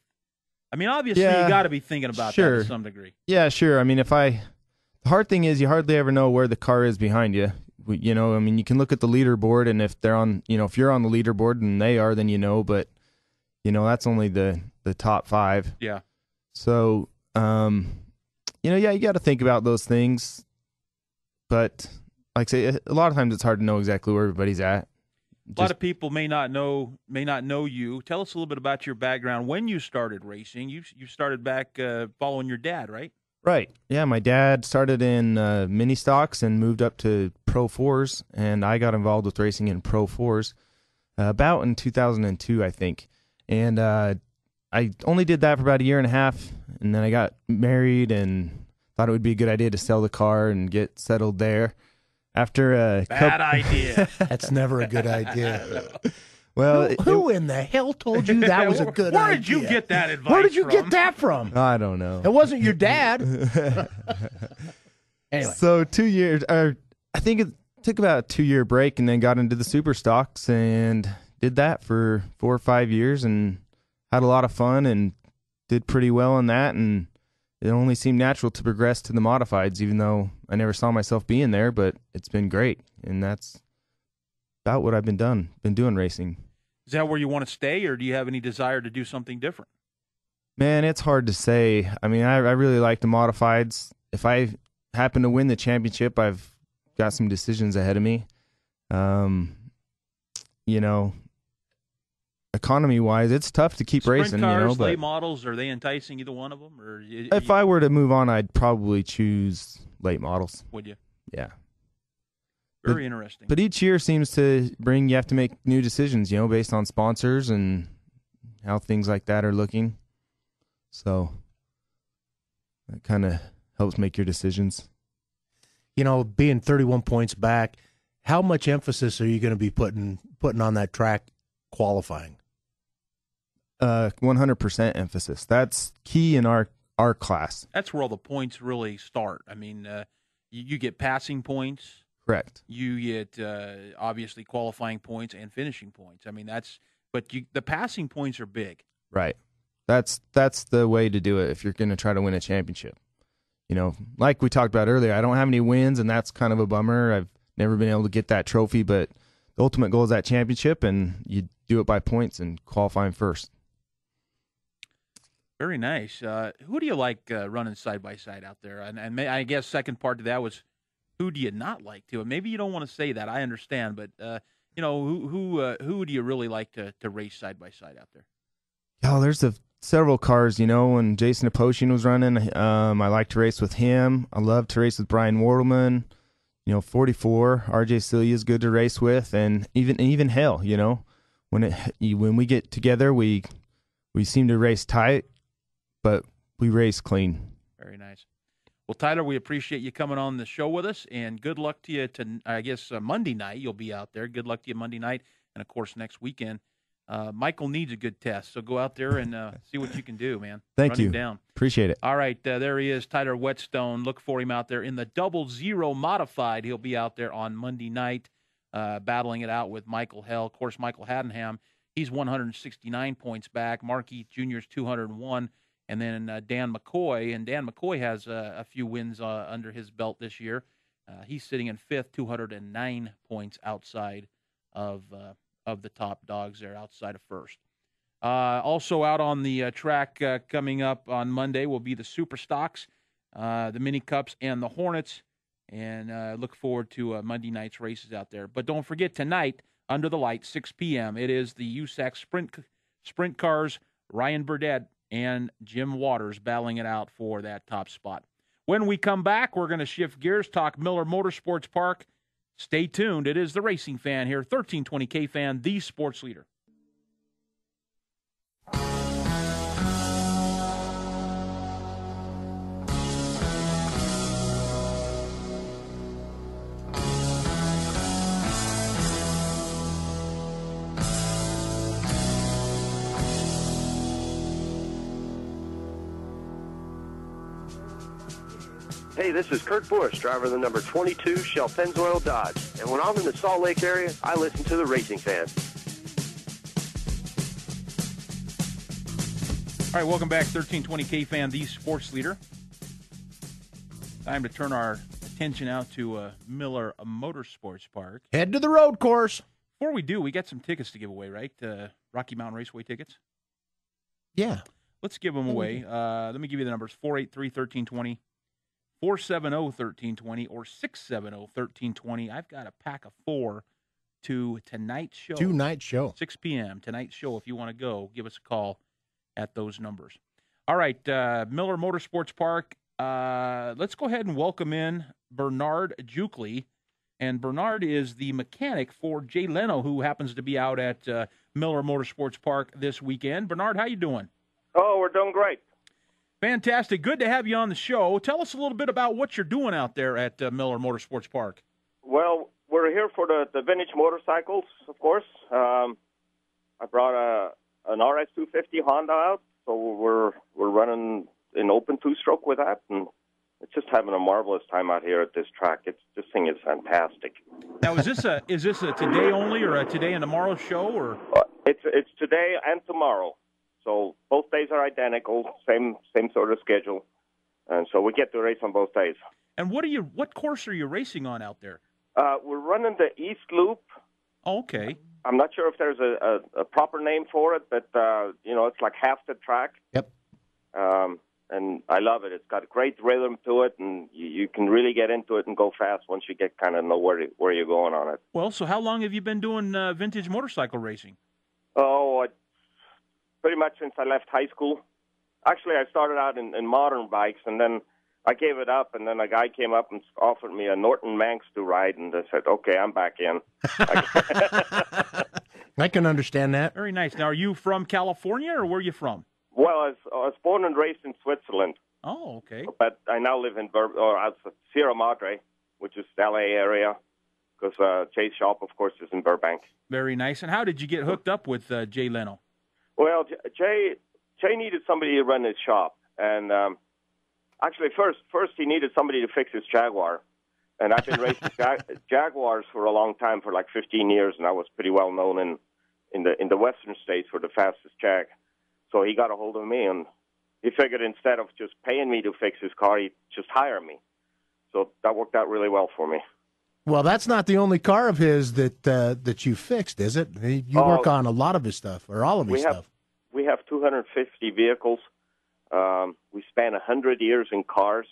S5: I mean, obviously you got to be thinking about that to some degree.
S9: Yeah, sure. I mean, the hard thing is you hardly ever know where the car is behind you. You can look at the leaderboard, and if they're on, if you're on the leaderboard and they are, then but that's only the top 5.
S5: Yeah.
S9: So, you got to think about those things. But like I say, a lot of times it's hard to know exactly where everybody's at.
S5: A lot of people may not know you. Tell us a little bit about your background. When you started racing, you started back following your dad, right?
S9: Right. Yeah, my dad started in mini stocks and moved up to Pro 4s, and I got involved with racing in Pro 4s. about in 2002, I think. And I only did that for about a year and a half, and then I got married and thought it would be a good idea to sell the car and get settled there. After a
S5: Bad idea.
S6: That's never a good idea.
S9: Well,
S6: who in the hell told you that was a good idea?
S5: Where did you get that advice
S6: Where did you
S5: from?
S6: get that from?
S9: I don't know.
S6: It wasn't your dad. Anyway.
S9: So 2 years, or I think it took about a 2-year break, and then got into the super stocks and did that for 4 or 5 years and had a lot of fun and did pretty well in that. And it only seemed natural to progress to the modifieds, even though I never saw myself being there, but it's been great. And that's about what I've been doing racing.
S5: Is that where you want to stay, or do you have any desire to do something different?
S9: Man, it's hard to say. I mean, I really like the modifieds. If I happen to win the championship, I've got some decisions ahead of me. You know, economy-wise, it's tough to keep
S5: Sprint
S9: racing.
S5: Cars,
S9: You know, but
S5: late models, are they enticing either one of them? Or
S9: if I were to move on, I'd probably choose late models.
S5: Would you?
S9: Yeah.
S5: Very interesting.
S9: But each year seems to bring, you have to make new decisions, you know, based on sponsors and how things like that are looking. So that kind of helps make your decisions.
S6: You know, being 31 points back, how much emphasis are you going to be putting on that track qualifying?
S9: 100% emphasis. That's key in our class.
S5: That's where all the points really start. I mean, you get passing points.
S9: Correct.
S5: You get obviously qualifying points and finishing points. I mean, the passing points are big.
S9: Right. That's the way to do it if you're going to try to win a championship. You know, like we talked about earlier, I don't have any wins, and that's kind of a bummer. I've never been able to get that trophy, but the ultimate goal is that championship, and you do it by points and qualifying first.
S5: Very nice. Who do you like running side by side out there? And I guess second part to that was, who do you not like to? And maybe you don't want to say that. I understand, but you know, who do you really like to race side by side out there?
S9: Oh, there's several cars. You know, when Jason Aposhian was running, I like to race with him. I love to race with Brian Wortelman. You know, 44, RJ Celia is good to race with, and even Hale. You know, when we get together, we seem to race tight, but we race clean.
S5: Very nice. Well, Tyler, we appreciate you coming on the show with us, and good luck to you I guess Monday night you'll be out there. Good luck to you Monday night, and of course next weekend. Michael needs a good test, so go out there and see what you can do, man.
S9: Thank you.
S5: Run him down.
S9: Appreciate it.
S5: All right, there he is, Tyler Whetstone. Look for him out there in the 00 Modified. He'll be out there on Monday night battling it out with Michael Hell. Of course, Michael Haddenham, he's 169 points back. Markey Jr.'s 201. And then Dan McCoy, and Dan McCoy has a few wins under his belt this year. He's sitting in fifth, 209 points outside of the top dogs there, outside of first. Also out on the track coming up on Monday will be the Super Stocks, the Mini Cups, and the Hornets. And look forward to Monday night's races out there. But don't forget, tonight, under the lights, 6 p.m., it is the USAC Sprint Cars, Ryan Burdett and Jim Waters battling it out for that top spot. When we come back, we're going to shift gears, talk Miller Motorsports Park. Stay tuned. It is the Racing Fan here, 1320 K-Fan, the sports leader.
S10: Hey, this is Kurt Busch, driver of the number 22 Shell Pennzoil Dodge. And when I'm in the Salt Lake area, I listen to the Racing Fan.
S5: All right, welcome back, 1320 K-Fan, the sports leader. Time to turn our attention out to Miller Motorsports Park.
S6: Head to the road course.
S5: Before we do, we got some tickets to give away, right? Rocky Mountain Raceway tickets?
S6: Yeah.
S5: Let's give them away. Let me give you the numbers, 483-1320. 470-1320 or 670-1320. I've got a pack of 4 to tonight's show.
S6: Tonight's show.
S5: 6 p.m. Tonight's show. If you want to go, give us a call at those numbers. All right, Miller Motorsports Park. Let's go ahead and welcome in Bernard Jukley. And Bernard is the mechanic for Jay Leno, who happens to be out at Miller Motorsports Park this weekend. Bernard, how you doing?
S11: Oh, we're doing great.
S5: Fantastic. Good to have you on the show. Tell us a little bit about what you're doing out there at Miller Motorsports Park.
S11: Well, we're here for the vintage motorcycles, of course. I brought an RS250 Honda out, so we're running an open two-stroke with that, and it's just having a marvelous time out here at this track. This thing is fantastic.
S5: Now, is this a today only or a today and tomorrow show, or?
S11: It's today and tomorrow, so both days are identical, same sort of schedule, and so we get to race on both days.
S5: And what course are you racing on out there?
S11: We're running the East Loop.
S5: Oh, okay.
S11: I'm not sure if there's a proper name for it, but it's like half the track.
S6: Yep.
S11: And I love it. It's got a great rhythm to it, and you can really get into it and go fast once you get kind of know where you're going on it.
S5: Well, so how long have you been doing vintage motorcycle racing?
S11: Oh, pretty much since I left high school. Actually, I started out in modern bikes, and then I gave it up, and then a guy came up and offered me a Norton Manx to ride, and I said, okay, I'm back in.
S6: I can understand that.
S5: Very nice. Now, are you from California, or where are you from?
S11: Well, I was born and raised in Switzerland.
S5: Oh, okay.
S11: But I now live in Sierra Madre, which is the L.A. area, because Jay's shop, of course, is in Burbank.
S5: Very nice. And how did you get hooked up with Jay Leno?
S11: Well, Jay needed somebody to run his shop, and actually, first he needed somebody to fix his Jaguar, and I've been racing Jaguars for a long time, for like 15 years, and I was pretty well known in the western states for the fastest Jag. So he got a hold of me, and he figured instead of just paying me to fix his car, he'd just hire me. So that worked out really well for me.
S6: Well, that's not the only car of his that you fixed, is it? You work on a lot of his stuff, or all of his stuff.
S11: We have 250 vehicles. We span 100 years in cars,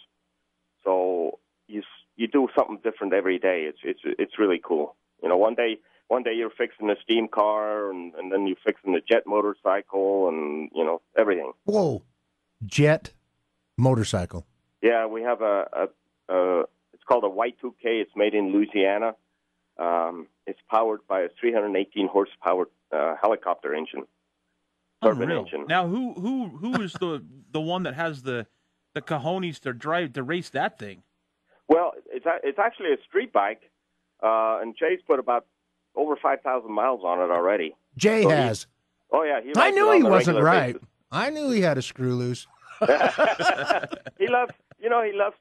S11: so you do something different every day. It's really cool. You know, one day you're fixing a steam car, and then you're fixing a jet motorcycle, and everything.
S6: Whoa, jet motorcycle.
S11: Yeah, we have it's called a Y2K. It's made in Louisiana. It's powered by a 318 horsepower helicopter engine. Engine.
S5: Now, who is the one that has the cojones to race that thing?
S11: Well, it's actually a street bike, and Jay's put about over 5,000 miles on it already.
S6: Jay has.
S11: I
S6: knew he wasn't right. Basis. I knew he had a screw loose.
S11: He loves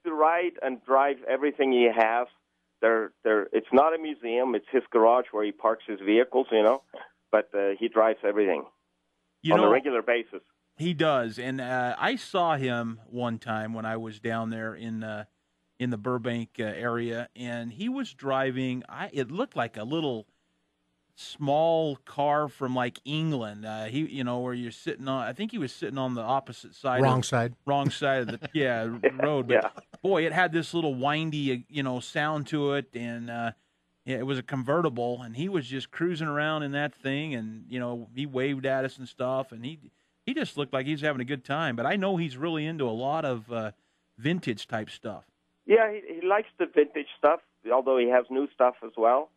S11: to ride and drive everything he has. It's not a museum. It's his garage where he parks his vehicles, but he drives everything. On a regular basis.
S5: He does, and I saw him one time when I was down there in the Burbank area, and he was driving. It looked like a little small car from like England. Where you're sitting on. I think he was sitting on the opposite side. Wrong side of the road. But boy, it had this little windy sound to it, and. It was a convertible, and he was just cruising around in that thing, and he waved at us and stuff, and he just looked like he was having a good time. But I know he's really into a lot of vintage type stuff.
S11: Yeah, he likes the vintage stuff, although he has new stuff as well.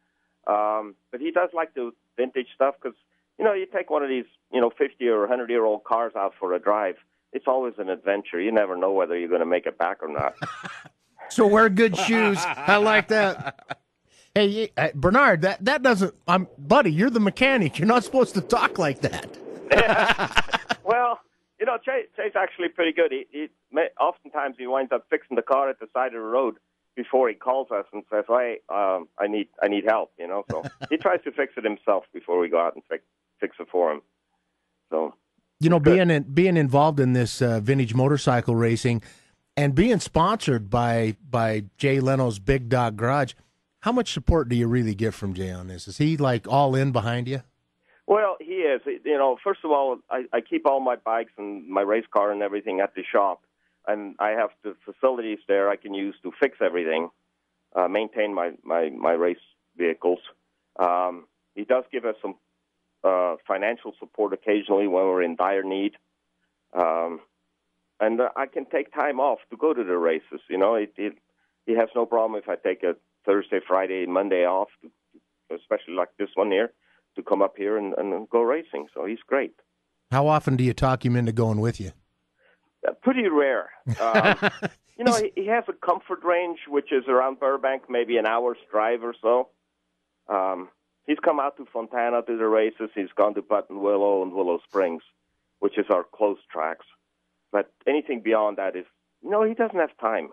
S11: But he does like the vintage stuff because you take one of these 50 or 100-year-old cars out for a drive. It's always an adventure. You never know whether you're going to make it back or not.
S6: So wear good shoes. I like that. Hey, Bernard, that doesn't. Buddy, you're the mechanic. You're not supposed to talk like that.
S11: Well, Jay's actually pretty good. Oftentimes he winds up fixing the car at the side of the road before he calls us and says, "Hey, I need help." So he tries to fix it himself before we go out and fix it for him. So
S6: being involved in this vintage motorcycle racing and being sponsored by Jay Leno's Big Dog Garage. How much support do you really get from Jay on this? Is he like all in behind you?
S11: Well, he is. First of all, I keep all my bikes and my race car and everything at the shop, and I have the facilities there I can use to fix everything, maintain my race vehicles. He does give us some financial support occasionally when we're in dire need, and I can take time off to go to the races. He has no problem if I take a Thursday, Friday, Monday off, especially like this one here, to come up here and go racing. So he's great.
S6: How often do you talk him into going with you?
S11: Pretty rare. He has a comfort range, which is around Burbank, maybe an hour's drive or so. He's come out to Fontana to the races. He's gone to Buttonwillow and Willow Springs, which is our close tracks. But anything beyond that is, he doesn't have time.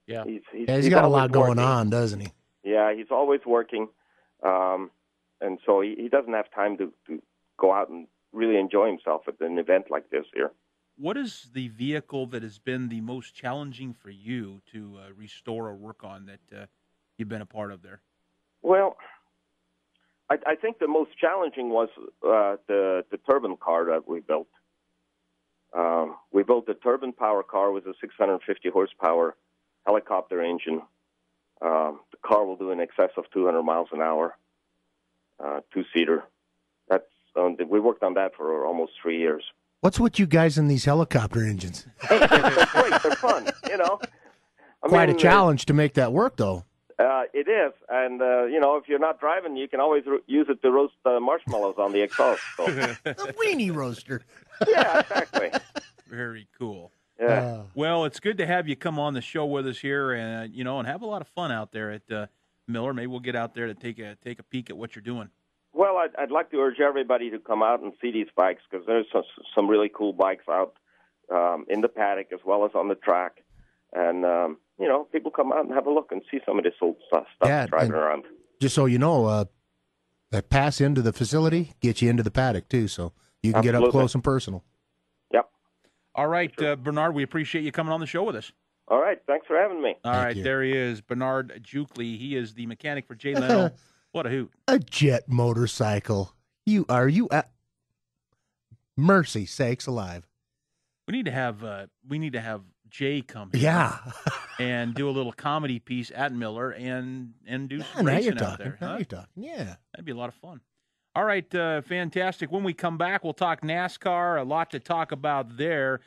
S5: Yeah.
S6: He's got a lot going on, doesn't he?
S11: Yeah, he's always working. And so he doesn't have time to go out and really enjoy himself at an event like this here.
S5: What is the vehicle that has been the most challenging for you to restore or work on that you've been a part of there?
S11: Well, I think the most challenging was the turbine car that we built. We built a turbine power car with a 650 horsepower helicopter engine. The car will do in excess of 200 miles an hour, two-seater. We worked on that for almost 3 years.
S6: What's with you guys in these helicopter engines?
S11: They're great. They're fun,
S6: Quite a challenge to make that work, though.
S11: It is. And, if you're not driving, you can always use it to roast marshmallows on the exhaust. So.
S6: The weenie roaster.
S11: Yeah, exactly.
S5: Very cool.
S11: Yeah.
S5: Well, it's good to have you come on the show with us here and, and have a lot of fun out there at Miller. Maybe we'll get out there to take a peek at what you're doing.
S11: Well, I'd like to urge everybody to come out and see these bikes because there's some really cool bikes out in the paddock as well as on the track. And, people come out and have a look and see some of this old stuff driving around.
S6: Just so you know, that pass into the facility gets you into the paddock, too, so you can get up close and personal.
S11: Yep.
S5: All right, Bernard, we appreciate you coming on the show with us.
S11: All right, thanks for having me.
S5: All right, there he is, Bernard Jukley. He is the mechanic for Jay Leno. What a hoot.
S6: A jet motorcycle. Mercy sakes alive.
S5: We need to have Jay come here.
S6: Yeah.
S5: And do a little comedy piece at Miller and do some racing out there.
S6: Now you're talking. Yeah.
S5: That'd be a lot of fun. All right, fantastic. When we come back, we'll talk NASCAR. A lot to talk about there.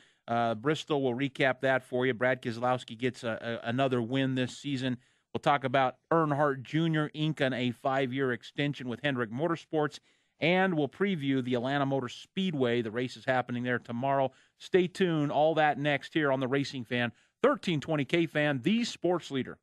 S5: Bristol will recap that for you. Brad Keselowski gets another win this season. We'll talk about Earnhardt Jr. ink on a 5-year extension with Hendrick Motorsports, and we'll preview the Atlanta Motor Speedway. The race is happening there tomorrow. Stay tuned. All that next here on the Racing Fan, 1320 K-Fan, the sports leader.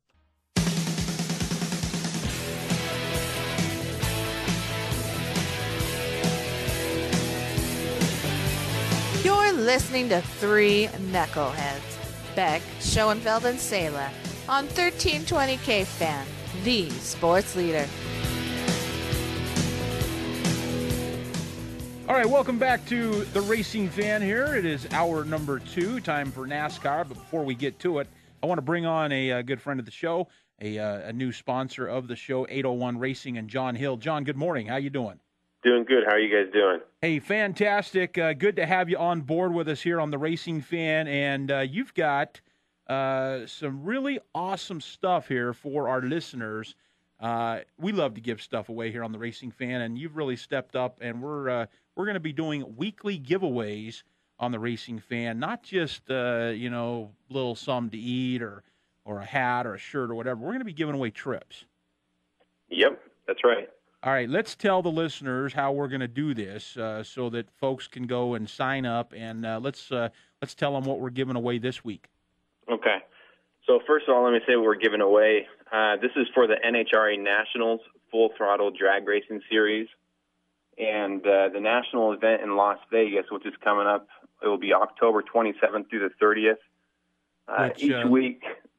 S12: You're listening to Three Knuckleheads, Beck, Schoenfeld, and Saylor on 1320 K-Fan, the sports leader.
S5: All right, welcome back to the Racing Fan here. It is hour number 2, time for NASCAR. But before we get to it, I want to bring on a good friend of the show, a new sponsor of the show, 801 Racing, and John Hill. John, good morning. How you doing?
S13: Doing good. How are you guys doing?
S5: Hey, fantastic. Good to have you on board with us here on the Racing Fan. And you've got some really awesome stuff here for our listeners. We love to give stuff away here on the Racing Fan, and you've really stepped up, and we're going to be doing weekly giveaways on the Racing Fan, not just little something to eat or a hat or a shirt or whatever. We're going to be giving away trips.
S13: Yep, that's right.
S5: All right, let's tell the listeners how we're going to do this so that folks can go and sign up, and let's tell them what we're giving away this week. Okay.
S13: So first of all, let me say what we're giving away. This is for the NHRA Nationals Full Throttle Drag Racing Series. And the national event in Las Vegas, which is coming up, it will be October 27th through the 30th.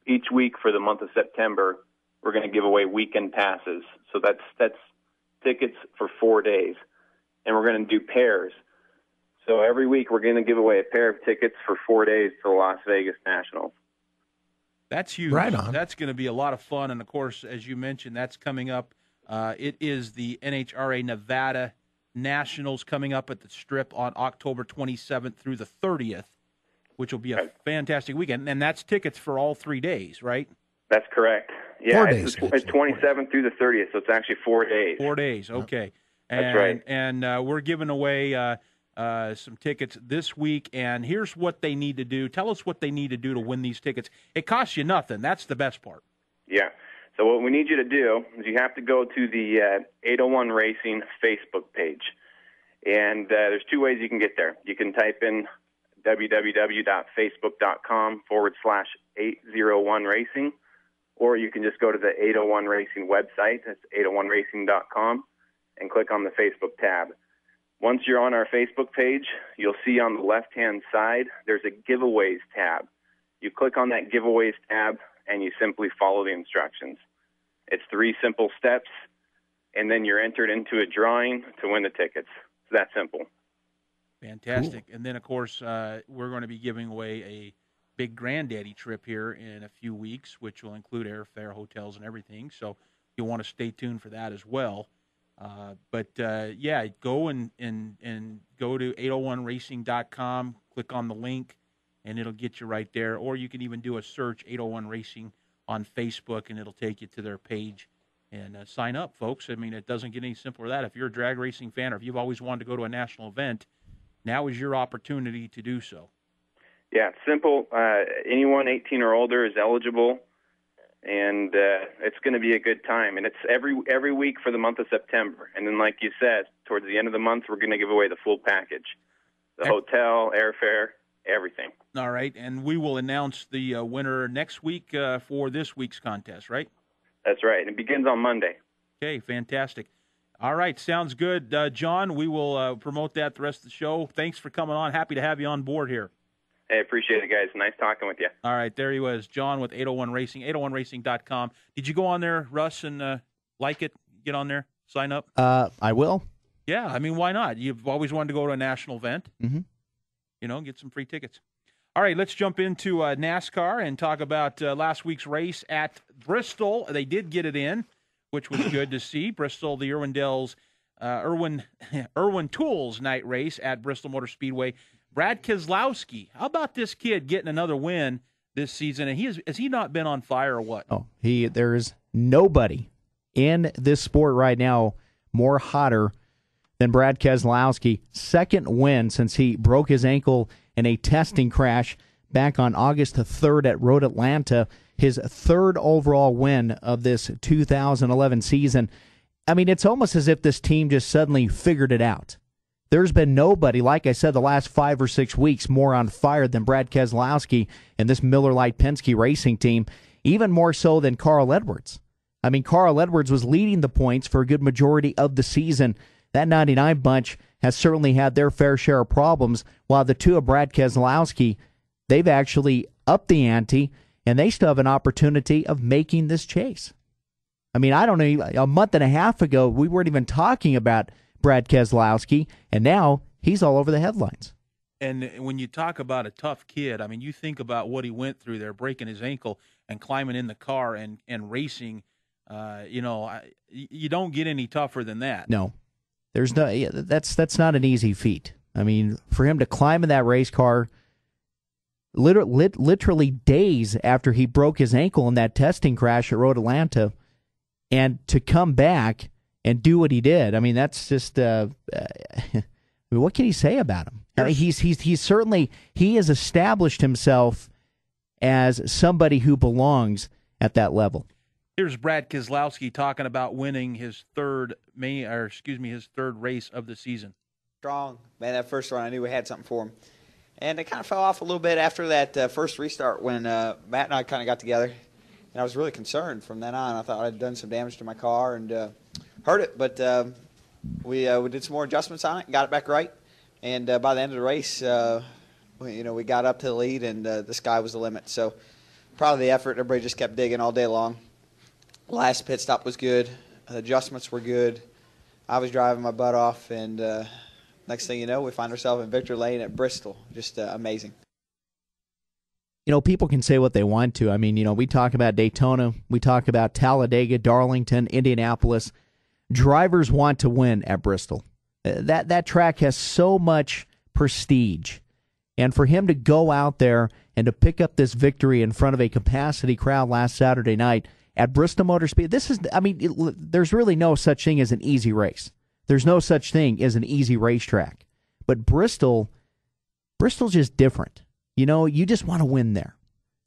S13: Each week for the month of September, we're going to give away weekend passes. So that's tickets for 4 days. And we're going to do pairs. So every week we're going to give away a pair of tickets for 4 days to the Las Vegas Nationals.
S5: That's huge. Right on. That's going to be a lot of fun. And, of course, as you mentioned, that's coming up. It is the NHRA Nevada Nationals coming up at the Strip on October 27th through the 30th, which will be a fantastic weekend. And that's tickets for all 3 days, right?
S13: That's correct. Yeah,
S5: 4 days.
S13: It's 27th through the 30th, so it's actually 4 days.
S5: 4 days, okay.
S13: That's right.
S5: And we're giving away some tickets this week, and here's what they need to do. Tell us what they need to do to win these tickets. It costs you nothing. That's the best part.
S13: Yeah. So what we need you to do is you have to go to the 801 Racing Facebook page. And there's two ways you can get there. You can type in www.facebook.com/801racing, or you can just go to the 801 Racing website. That's 801racing.com, and click on the Facebook tab. Once you're on our Facebook page, you'll see on the left-hand side there's a Giveaways tab. You click on that Giveaways tab, and you simply follow the instructions. It's 3 simple steps, and then you're entered into a drawing to win the tickets. It's that simple.
S5: Fantastic. Cool. And then, of course, we're going to be giving away a big granddaddy trip here in a few weeks, which will include airfare, hotels, and everything. So you'll want to stay tuned for that as well. Yeah, go and go to 801racing.com, click on the link, and it'll get you right there. Or you can even do a search, 801 Racing, on Facebook, and it'll take you to their page. And sign up, folks. I mean, it doesn't get any simpler than that. If you're a drag racing fan or if you've always wanted to go to a national event, now is your opportunity to do so.
S13: Yeah, it's simple. Anyone 18 or older is eligible, and it's going to be a good time. And it's every week for the month of September. And then, like you said, towards the end of the month, we're going to give away the full package, the hotel, airfare, everything.
S5: All right, and we will announce the winner next week for this week's contest, right?
S13: That's right, and it begins on Monday.
S5: Okay, fantastic. All right, sounds good. John, we will promote that the rest of the show. Thanks for coming on. Happy to have you on board here.
S13: Hey, appreciate it, guys. Nice talking with you.
S5: All right, there he was, John with 801 Racing, 801racing.com. Did you go on there, Russ, and like it? Get on there, sign up?
S14: I will.
S5: Yeah, I mean, why not? You've always wanted to go to a national event.
S14: Mm-hmm.
S5: You know, get some free tickets. All right, let's jump into NASCAR and talk about last week's race at Bristol. They did get it in, which was good to see. Bristol, the Irwindale's Irwin Tools night race at Bristol Motor Speedway. Brad Keselowski, how about this kid getting another win this season? And has he not been on fire or what?
S14: Oh, there's nobody in this sport right now more hotter than Brad Keselowski. Second win since he broke his ankle in a testing crash back on August 3rd at Road Atlanta. His third overall win of this 2011 season. I mean, it's almost as if this team just suddenly figured it out. There's been nobody, like I said, the last 5 or 6 weeks more on fire than Brad Keselowski and this Miller Lite Penske Racing team, even more so than Carl Edwards. I mean, Carl Edwards was leading the points for a good majority of the season. That 99 bunch has certainly had their fair share of problems, while the two of Brad Keselowski, they've actually upped the ante, and they still have an opportunity of making this chase. I mean, I don't know, a month and a half ago, we weren't even talking about Brad Keselowski, and now he's all over the headlines.
S5: And when you talk about a tough kid, I mean, you think about what he went through there, breaking his ankle and climbing in the car and racing. You don't get any tougher than that.
S14: No. There's no. That's not an easy feat. I mean, for him to climb in that race car, literally days after he broke his ankle in that testing crash at Road Atlanta, and to come back and do what he did. I mean, that's just. What can you say about him? I mean, he's certainly has established himself as somebody who belongs at that level.
S5: Here's Brad Keselowski talking about winning his third race of the season.
S15: Strong, man. That first run, I knew we had something for him, and it kind of fell off a little bit after that first restart when Matt and I kind of got together, and I was really concerned from then on. I thought I'd done some damage to my car and hurt it, but we did some more adjustments on it and got it back right. And by the end of the race, we got up to the lead, and the sky was the limit. So proud of the effort. Everybody just kept digging all day long. Last pit stop was good. The adjustments were good. I was driving my butt off, and next thing you know, we find ourselves in victory lane at Bristol. Just amazing.
S14: You know, people can say what they want to. I mean, we talk about Daytona, we talk about Talladega, Darlington, Indianapolis. Drivers want to win at Bristol. That track has so much prestige. And for him to go out there and to pick up this victory in front of a capacity crowd last Saturday night at Bristol Motor Speed, there's really no such thing as an easy race. There's no such thing as an easy racetrack. But Bristol's just different. You just want to win there.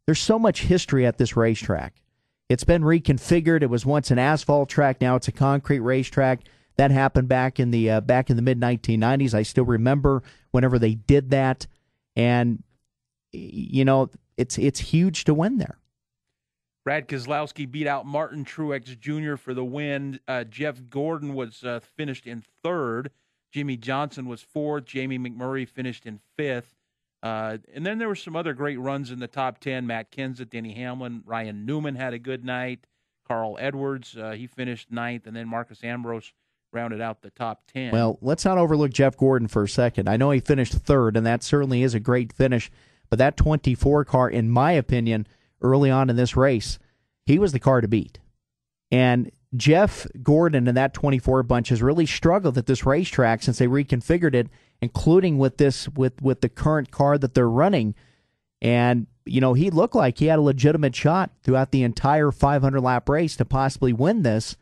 S14: There's so much history at this racetrack. It's been reconfigured. It was once an asphalt track. Now it's a concrete racetrack. That happened back in the mid-1990s. I still remember whenever they did that. And, it's huge to win there.
S5: Brad Keselowski beat out Martin Truex Jr. for the win. Jeff Gordon was finished in third. Jimmy Johnson was fourth. Jamie McMurray finished in fifth. And then there were some other great runs in the top 10. Matt Kenseth, Denny Hamlin, Ryan Newman had a good night. Carl Edwards, he finished ninth. And then Marcus Ambrose rounded out the top 10.
S14: Well, let's not overlook Jeff Gordon for a second. I know he finished third, and that certainly is a great finish. But that 24 car, in my opinion, early on in this race, he was the car to beat. And Jeff Gordon and that 24 bunch has really struggled at this racetrack since they reconfigured it, including with the current car that they're running. And, he looked like he had a legitimate shot throughout the entire 500-lap race to possibly win this.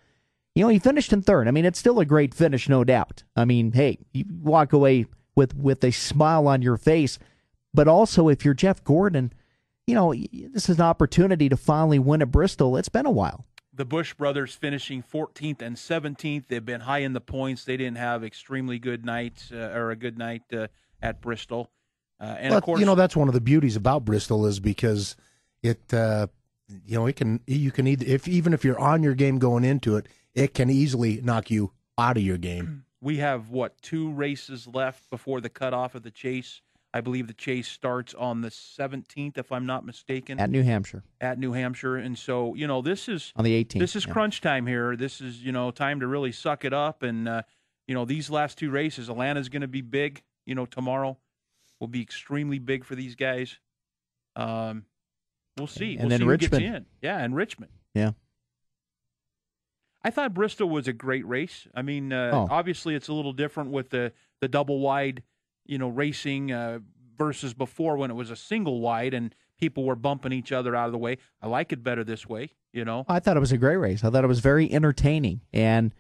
S14: He finished in third. I mean, it's still a great finish, no doubt. I mean, hey, you walk away with a smile on your face. But also, if you're Jeff Gordon, this is an opportunity to finally win at Bristol. It's been a while.
S5: The Busch brothers finishing 14th and 17th. They've been high in the points. They didn't have extremely good nights or a good night at Bristol. And of course,
S6: that's one of the beauties about Bristol is because it, you can either even if you're on your game going into it, it can easily knock you out of your game.
S5: We have 2 races left before the cutoff of the chase. I believe the chase starts on the 17th, if I'm not mistaken.
S14: At New Hampshire.
S5: And so, this is
S14: on the 18th.
S5: This is crunch time here. This is, time to really suck it up. And, these last 2 races, Atlanta's going to be big. Tomorrow will be extremely big for these guys. We'll see.
S14: And then
S5: see
S14: Richmond.
S5: who gets in. Yeah, and Richmond.
S14: Yeah.
S5: I thought Bristol was a great race. I mean, obviously it's a little different with the double wide, racing versus before when it was a single wide and people were bumping each other out of the way. I like it better this way,
S14: I thought it was a great race. I thought it was very entertaining. And,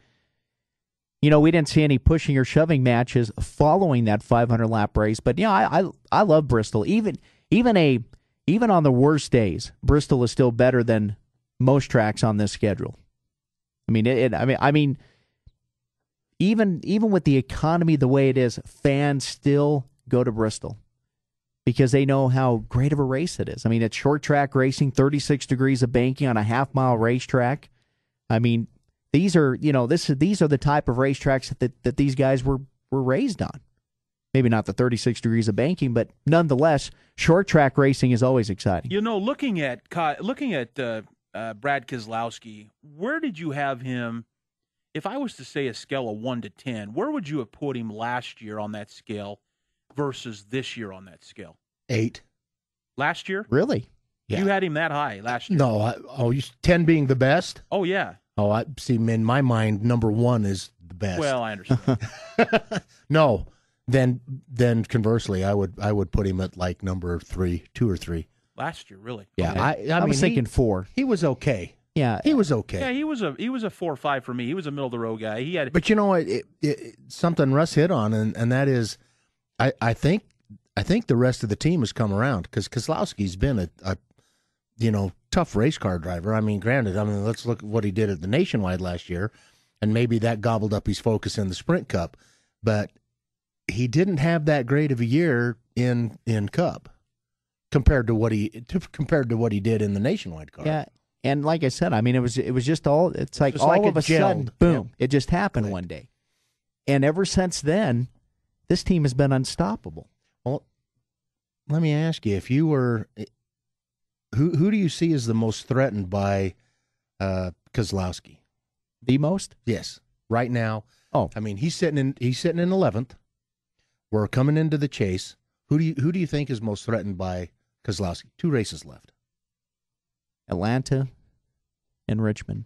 S14: we didn't see any pushing or shoving matches following that 500-lap race. But, I love Bristol. Even on the worst days, Bristol is still better than most tracks on this schedule. I mean, even with the economy the way it is, fans still go to Bristol because they know how great of a race it is. I mean, it's short track racing, 36 degrees of banking on a half-mile racetrack. I mean, these are the type of racetracks that these guys were raised on. Maybe not the 36 degrees of banking, but nonetheless, short track racing is always exciting.
S5: Looking at Brad Keselowski, where did you have him? If I was to say a scale of 1 to 10, where would you have put him last year on that scale versus this year on that scale?
S6: 8.
S5: Last year?
S14: Really?
S5: Yeah. You had him that high last year?
S6: No. 10 being the best?
S5: Oh, yeah.
S6: Oh, I see. In my mind, number 1 is the best.
S5: Well, I understand.
S6: No. Then conversely, I would put him at like number 3, 2 or 3.
S5: Last year, really?
S6: Yeah,
S14: okay. I was thinking 4.
S6: He was okay.
S14: Yeah,
S6: he was okay.
S5: Yeah, he was a 4 or 5 for me. He was a middle of the road guy. He had,
S6: but something Russ hit on, and that is, I think the rest of the team has come around because Keselowski's been a tough race car driver. I mean, granted, let's look at what he did at the Nationwide last year, and maybe that gobbled up his focus in the Sprint Cup, but he didn't have that great of a year in Cup compared to what he did in the Nationwide car.
S14: Yeah. And like I said, I mean, it was just all. It's like
S6: just
S14: all
S6: like
S14: of a sudden, boom!
S6: Yep.
S14: It just happened one day, and ever since then, this team has been unstoppable.
S6: Well, let me ask you: if you were, who do you see as the most threatened by Keselowski?
S14: The most?
S6: Yes, right now.
S14: Oh,
S6: I mean, he's sitting in 11th. We're coming into the chase. Who do you think is most threatened by Keselowski? 2 races left.
S14: Atlanta and Richmond.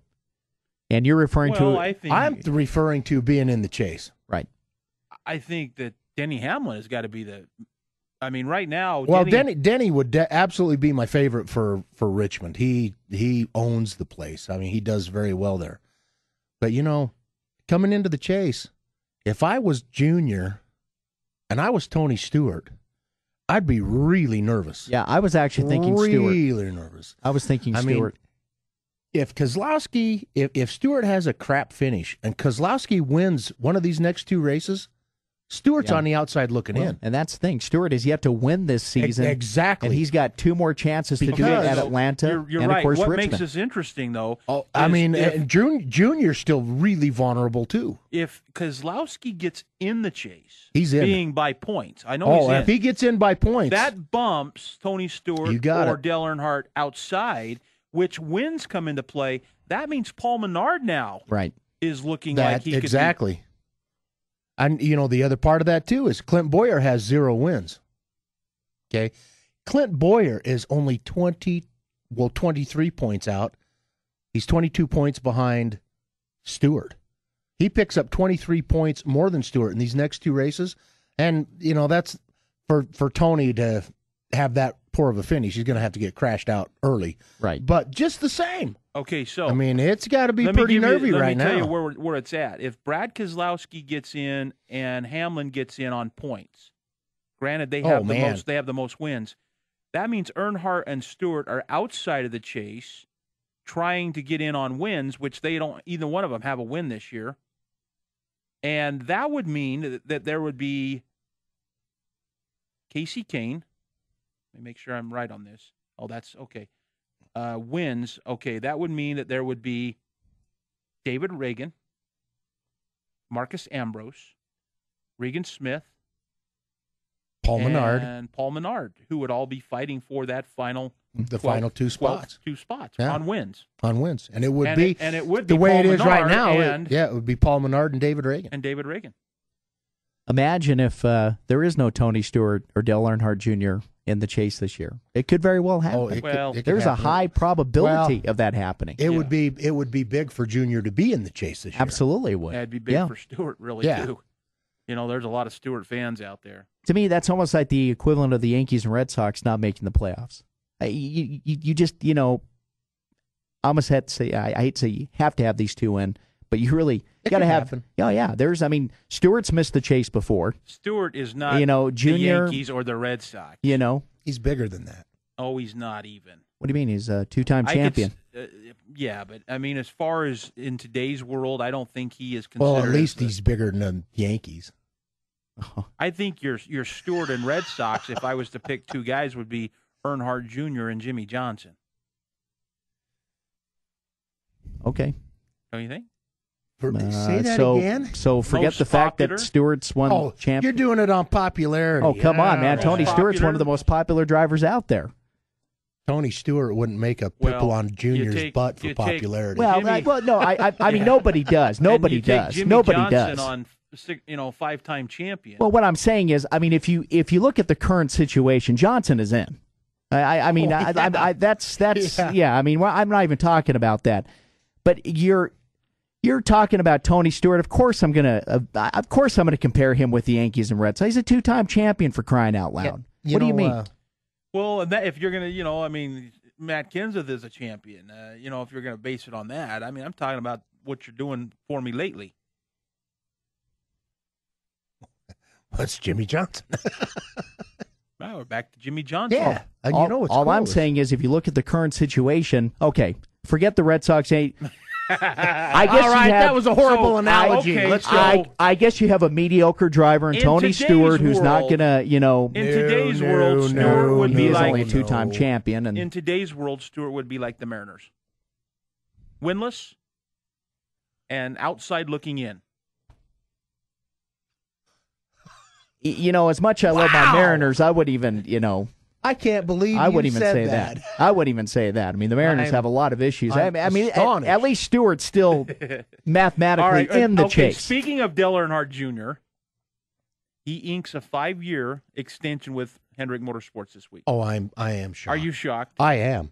S14: And you're referring to...
S6: I'm referring to being in the chase.
S14: Right.
S5: I think that Denny Hamlin has got to be the... I mean, right now...
S6: Well, Denny would absolutely be my favorite for Richmond. He owns the place. I mean, he does very well there. But, coming into the chase, if I was Junior and I was Tony Stewart... I'd be really nervous.
S14: Yeah, I was actually thinking Stewart.
S6: Really nervous.
S14: I was thinking Stewart.
S6: if Keselowski, if Stewart has a crap finish and Keselowski wins one of these next two races, Stewart's on the outside looking in.
S14: And that's the thing. Stewart has yet to win this season.
S6: Exactly.
S14: And he's got 2 more chances to do it at Atlanta
S5: You're
S14: and,
S5: right.
S14: of course,
S5: What
S14: Richmond.
S5: makes this interesting, though,
S6: and Junior's still really vulnerable, too.
S5: if Keselowski gets in the chase,
S6: he's in.
S5: being by points. I know he's in.
S6: If he gets in by points.
S5: That bumps Tony Stewart or Dale Earnhardt outside, which wins come into play. That means Paul Menard now is looking like he
S6: exactly.
S5: could be.
S6: And, the other part of that, too, is Clint Boyer has 0 wins. Okay? Clint Boyer is only 23 points out. He's 22 points behind Stewart. He picks up 23 points more than Stewart in these next 2 races. And, that's for Tony to have that poor of a finish. He's going to have to get crashed out early.
S14: Right.
S6: But just the same.
S5: Okay, so
S6: it's got to be pretty nervy right now.
S5: Let me tell you where it's at. If Brad Keselowski gets in and Hamlin gets in on points, granted they have the most wins. That means Earnhardt and Stewart are outside of the chase, trying to get in on wins, which they don't. Either one of them have a win this year, and that would mean that there would be Casey Kane. Let me make sure I'm right on this. Oh, that's okay. Wins, okay, that would mean that there would be David Reagan, Marcus Ambrose, Regan Smith,
S6: Paul Menard,
S5: and Paul Menard, who would all be fighting for that final
S6: final 2 spots.
S5: 2 spots on wins.
S6: On wins. And it would
S5: be
S6: the way
S5: Paul
S6: it is
S5: Menard
S6: right now. It would be Paul Menard and David Reagan.
S14: Imagine if there is no Tony Stewart or Dale Earnhardt Jr. in the chase this year. It could very well happen. There's a high probability of that happening.
S6: It would be big for Junior to be in the chase this year.
S14: Absolutely it would.
S5: It'd be big for Stewart, really, too. There's a lot of Stewart fans out there.
S14: To me, that's almost like the equivalent of the Yankees and Red Sox not making the playoffs. You just, I almost had to say, I hate to say you have to have these 2 in, but you really got to have. Happen. Stewart's missed the chase before. Stewart is not
S5: Junior, the Yankees or the Red Sox.
S6: He's bigger than that.
S5: Oh, he's not even.
S14: What do you mean? He's a 2-time champion.
S5: But as far as in today's world, I don't think he is considered.
S6: Well, at least he's bigger than the Yankees.
S5: I think your Stewart and Red Sox, if I was to pick 2 guys, would be Earnhardt Jr. and Jimmy Johnson.
S14: Okay.
S5: Don't you think?
S6: Say that again?
S14: So forget the fact that Stewart's won champion.
S6: You're doing it on popularity.
S14: Oh, come on, man. Tony Stewart's one of the most popular drivers out there.
S6: Tony Stewart wouldn't make a pimple on Junior's butt for popularity.
S14: No, I mean, nobody does. Nobody does.
S5: Jimmy
S14: Nobody
S5: Johnson
S14: does.
S5: On 5-time champion.
S14: Well, what I'm saying is, I mean, if you look at the current situation, Johnson is in. I mean, that's I mean, I'm not even talking about that. But you're talking about Tony Stewart. Of course, I'm gonna compare him with the Yankees and Red Sox. He's a 2-time champion, for crying out loud. What do you mean?
S5: Well, if you're gonna, Matt Kenseth is a champion. If you're gonna base it on that, I mean, I'm talking about what you're doing for me lately.
S6: That's Jimmy Johnson.
S5: Now we're back to Jimmy Johnson.
S6: Yeah,
S14: all I'm saying is, if you look at the current situation, okay, forget the Red Sox. I guess
S6: all right, that was a horrible analogy. Let's go.
S14: I guess you have a mediocre driver in Tony Stewart, who's not gonna, In
S5: today's world, Stewart would be like
S14: only a 2-time champion. And
S5: in today's world, Stewart would be like the Mariners, winless and outside looking in.
S14: As much as I love my Mariners, I would even,
S6: I can't believe
S14: I wouldn't
S6: you
S14: even
S6: said
S14: say
S6: that.
S14: I wouldn't even say that. I mean, the Mariners have a lot of issues. I mean,
S6: astonished.
S14: at least Stewart's still mathematically in the chase.
S5: Speaking of Dale Earnhardt Jr., he inks a 5-year extension with Hendrick Motorsports this week.
S6: Oh, I am shocked.
S5: Are you shocked?
S6: I am.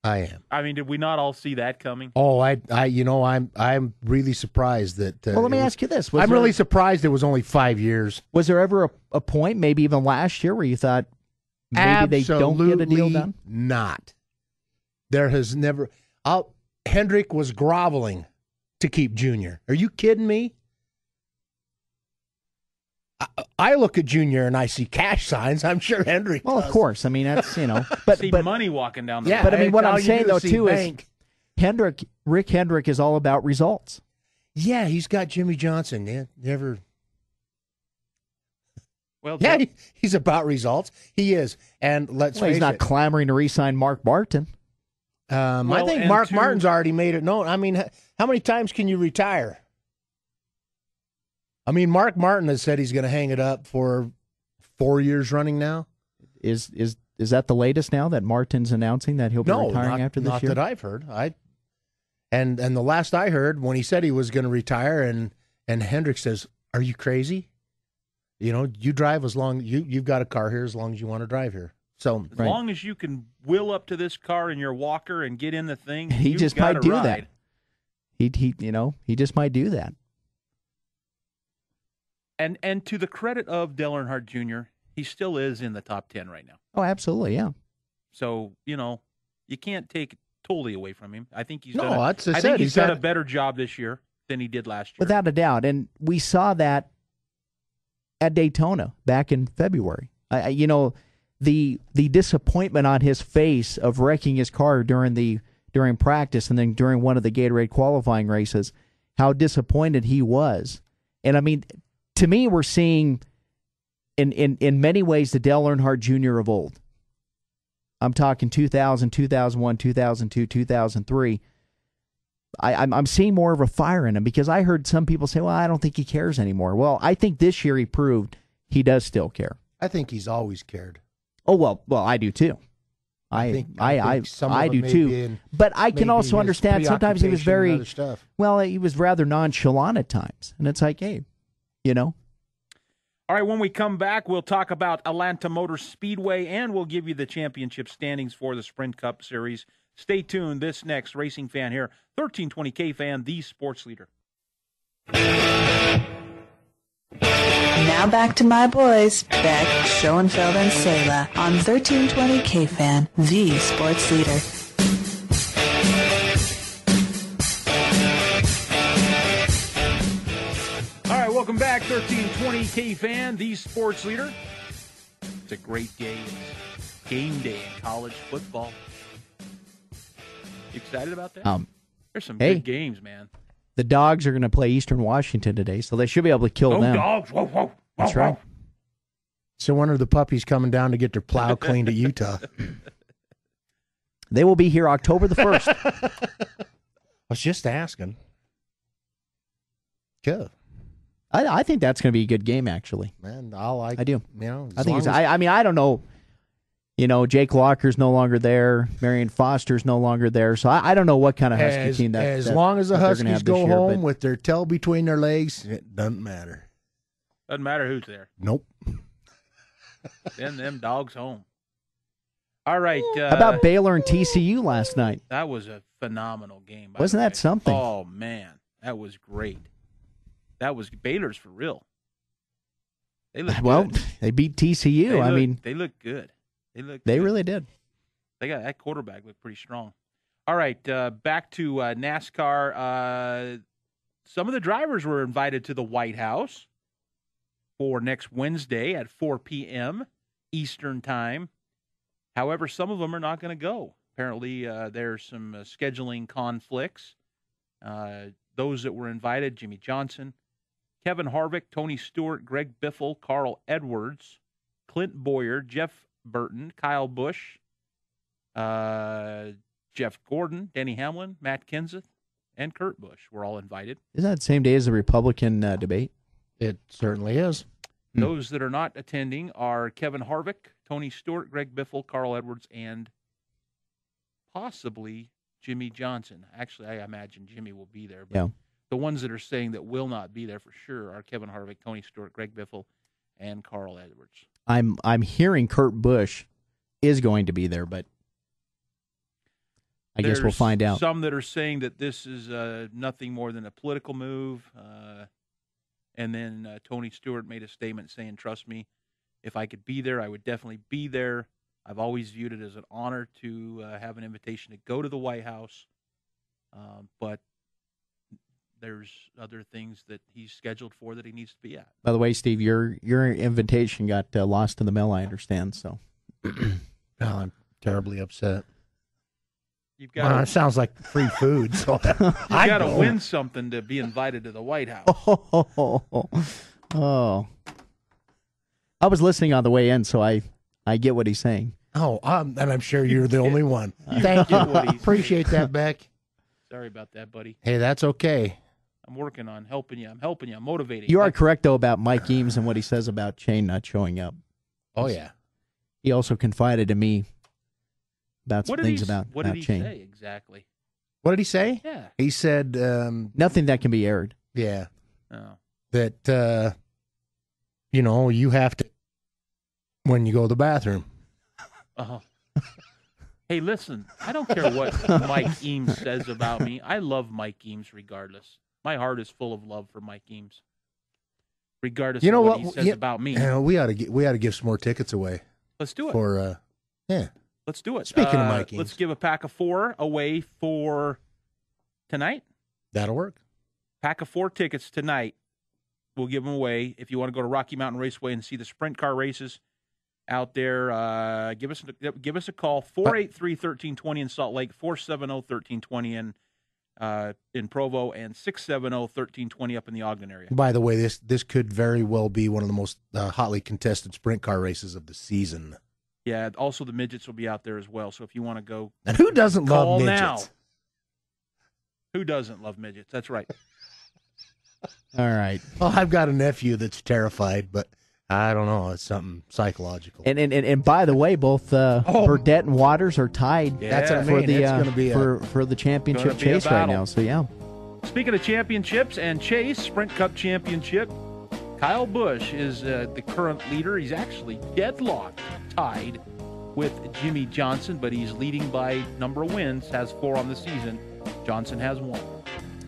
S5: I mean, did we not all see that coming?
S6: Oh, I'm really surprised that.
S14: Well, let me ask you this:
S6: I'm really surprised it was only 5 years.
S14: Was there ever a point, maybe even last year, where you thought maybe
S6: Absolutely
S14: they don't get a deal done?
S6: Not. There has never. Hendrick was groveling to keep Junior. Are you kidding me? I look at Junior and I see cash signs. I'm sure Hendrick.
S14: Well,
S6: does.
S14: of course. I mean, that's but
S5: see money walking down the
S14: road. But I mean, what I'm saying though too is Rick Hendrick is all about results.
S6: Yeah, he's got Jimmy Johnson. Yeah, never.
S5: Well,
S6: yeah, he's about results. He is, and let's face
S14: he's not
S6: it.
S14: clamoring to re-sign Mark Martin.
S6: I think Mark Martin's already made it known. I mean, how many times can you retire? I mean, Mark Martin has said he's going to hang it up for 4 years running now.
S14: Is that the latest now that Martin's announcing that he'll be retiring after this year?
S6: Not that I've heard. And the last I heard, when he said he was going to retire, and Hendrick says, "Are you crazy? You know, you drive as long you've got a car here as long as you want to drive here. So
S5: as long as you can wheel up to this car in your walker and get in the thing,
S14: he just might do that. He just might do that.
S5: And to the credit of Dale Earnhardt Jr., he still is in the top 10 right now.
S14: Oh, absolutely, yeah.
S5: So, you can't take it totally away from him. I think he's
S6: he's
S5: done a better job this year than he did last year.
S14: Without a doubt. And we saw that at Daytona back in February. The disappointment on his face of wrecking his car during practice and then during one of the Gatorade qualifying races, how disappointed he was. And I mean, to me, we're seeing in many ways the Dale Earnhardt Jr. of old. I'm talking 2000, 2001, 2002, 2003. I'm seeing more of a fire in him because I heard some people say, well, I don't think he cares anymore. Well, I think this year he proved he does still care.
S6: I think he's always cared.
S14: Oh, well, I do too. I do too. But I can also understand sometimes he was very, he was rather nonchalant at times. And it's like, hey,
S5: All right, when we come back, we'll talk about Atlanta Motor Speedway, and we'll give you the championship standings for the Sprint Cup Series. Stay tuned. This next, Racing Fan here, 1320 K-Fan, the sports leader.
S8: Now back to my boys, Beck, Schoenfeld, and Sayla on 1320 K-Fan, the sports leader.
S5: All right, welcome back, 1320 K-Fan, the sports leader. It's a great day. It's game day in college football. You excited about that? There's some good games, man.
S14: The Dogs are going to play Eastern Washington today, so they should be able to kill them.
S5: Dogs! Whoa, whoa,
S14: That's right.
S6: So when are the puppies coming down to get their plow cleaned at Utah?
S14: They will be here October the 1st.
S6: I was just asking. Good.
S14: I think that's going to be a good game, actually.
S6: Man,
S14: I do.
S6: I
S14: think I don't know. Jake Locker's no longer there. Marion Foster's no longer there. So I don't know what kind of Husky team that.
S6: As long as the Huskies go home with their tail between their legs, it doesn't matter.
S5: Doesn't matter who's there.
S6: Nope.
S5: Send them dogs home. All right.
S14: How about Baylor and TCU last night?
S5: That was a phenomenal game.
S14: Wasn't that something?
S5: Oh, man. That was great. That was Baylor's for real. They looked good.
S14: They beat TCU.
S5: They look good.
S14: They really did.
S5: They got that quarterback looked pretty strong. All right, back to NASCAR. Some of the drivers were invited to the White House for next Wednesday at 4 p.m. Eastern Time. However, some of them are not going to go. Apparently, there's some scheduling conflicts. Those that were invited, Jimmy Johnson, Kevin Harvick, Tony Stewart, Greg Biffle, Carl Edwards, Clint Boyer, Jeff Burton, Kyle Busch, Jeff Gordon, Denny Hamlin, Matt Kenseth, and Kurt Busch were all invited.
S14: Isn't that the same day as the Republican debate?
S6: It certainly is.
S5: Those that are not attending are Kevin Harvick, Tony Stewart, Greg Biffle, Carl Edwards, and possibly Jimmy Johnson. Actually, I imagine Jimmy will be there. But the ones that are saying that will not be there for sure are Kevin Harvick, Tony Stewart, Greg Biffle, and Carl Edwards.
S14: I'm hearing Kurt Busch is going to be there, but I guess we'll find out.
S5: Some that are saying that this is nothing more than a political move. And then Tony Stewart made a statement saying, trust me, if I could be there, I would definitely be there. I've always viewed it as an honor to have an invitation to go to the White House. But there's other things that he's scheduled for that he needs to be at.
S14: By the way, Steve, your invitation got lost in the mail, I understand. So,
S6: I'm terribly upset.
S5: You've got
S6: it sounds like free food. So
S5: you've got to win something to be invited to the White House.
S14: Oh. I was listening on the way in, so I get what he's saying.
S6: Oh, and I'm sure you're the only one. Thank you. Appreciate that, Beck.
S5: Sorry about that, buddy.
S6: Hey, that's okay.
S5: I'm working on helping you. I'm motivating.
S14: You are correct, though, about Mike Eames and what he says about Shane not showing up.
S6: Oh, yeah.
S14: He also confided to me about some things about Shane.
S5: What did he say exactly?
S6: What did he say?
S5: Yeah.
S6: He said...
S14: nothing that can be aired.
S6: Yeah.
S5: Oh.
S6: That, you have to... when you go to the bathroom.
S5: Uh-huh. Hey, listen, I don't care what Mike Eames says about me. I love Mike Eames regardless. My heart is full of love for Mike Eames, regardless of what he says about me.
S6: We ought to give some more tickets away.
S5: Let's do it.
S6: Let's
S5: do it.
S6: Speaking of Mike Eames.
S5: Let's give a pack of 4 away for tonight.
S6: That'll work.
S5: Pack of 4 tickets tonight. We'll give them away. If you want to go to Rocky Mountain Raceway and see the sprint car races out there, give us a call, 483-1320 in Salt Lake, 470-1320 in Provo, and 670-1320 up in the Ogden area.
S6: By the way, this could very well be one of the most hotly contested sprint car races of the season.
S5: Yeah, also the midgets will be out there as well, so if you want to go...
S6: And who doesn't love midgets?
S5: Now. Who doesn't love midgets? That's right.
S14: All right.
S6: Well, I've got a nephew that's terrified, but... I don't know. It's something psychological.
S14: And by the way, both Burdett and Waters are tied.
S6: Yeah, that's what I mean.
S14: It's going to be for the championship chase right now. So yeah.
S5: Speaking of championships and chase, Sprint Cup championship, Kyle Busch is the current leader. He's actually deadlocked, tied with Jimmy Johnson, but he's leading by number of wins. Has 4 on the season. Johnson has 1.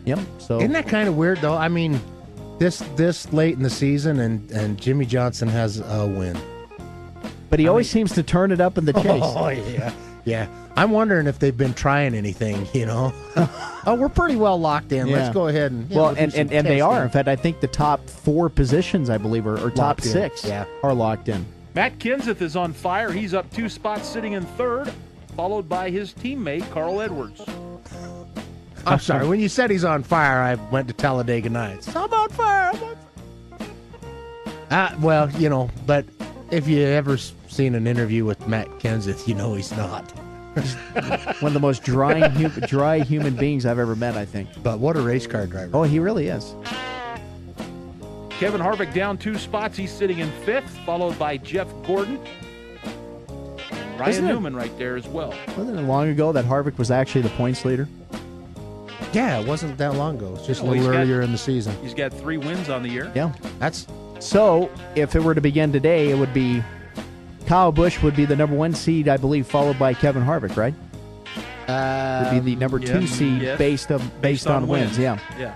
S14: Yep. So
S6: isn't that kind of weird though? I mean. This late in the season, and Jimmy Johnson has a win.
S14: But he always seems to turn it up in the chase.
S6: Oh, yeah. I'm wondering if they've been trying anything, we're pretty well locked in.
S14: Yeah.
S6: Let's go ahead and...
S14: and they are. In fact, I think the top 4 positions, I believe, or top 6 are locked in.
S5: Matt Kenseth is on fire. He's up 2 spots sitting in 3rd, followed by his teammate, Carl Edwards.
S6: I'm sorry. When you said he's on fire, I went to Talladega Nights. I'm on fire. But if you ever seen an interview with Matt Kenseth, he's not.
S14: One of the most dry human beings I've ever met, I think.
S6: But what a race car driver.
S14: Oh, he really is.
S5: Kevin Harvick down 2 spots. He's sitting in 5th, followed by Jeff Gordon. And Ryan Newman right there as well.
S14: Wasn't it long ago that Harvick was actually the points leader?
S6: Yeah, it wasn't that long ago. It's just a little earlier in the season.
S5: He's got 3 wins on the year.
S14: Yeah.
S6: So,
S14: if it were to begin today, it would be Kyle Busch would be the number 1 seed, I believe, followed by Kevin Harvick, right? Would be the number 2 seed based on wins. Yeah.
S5: Yeah.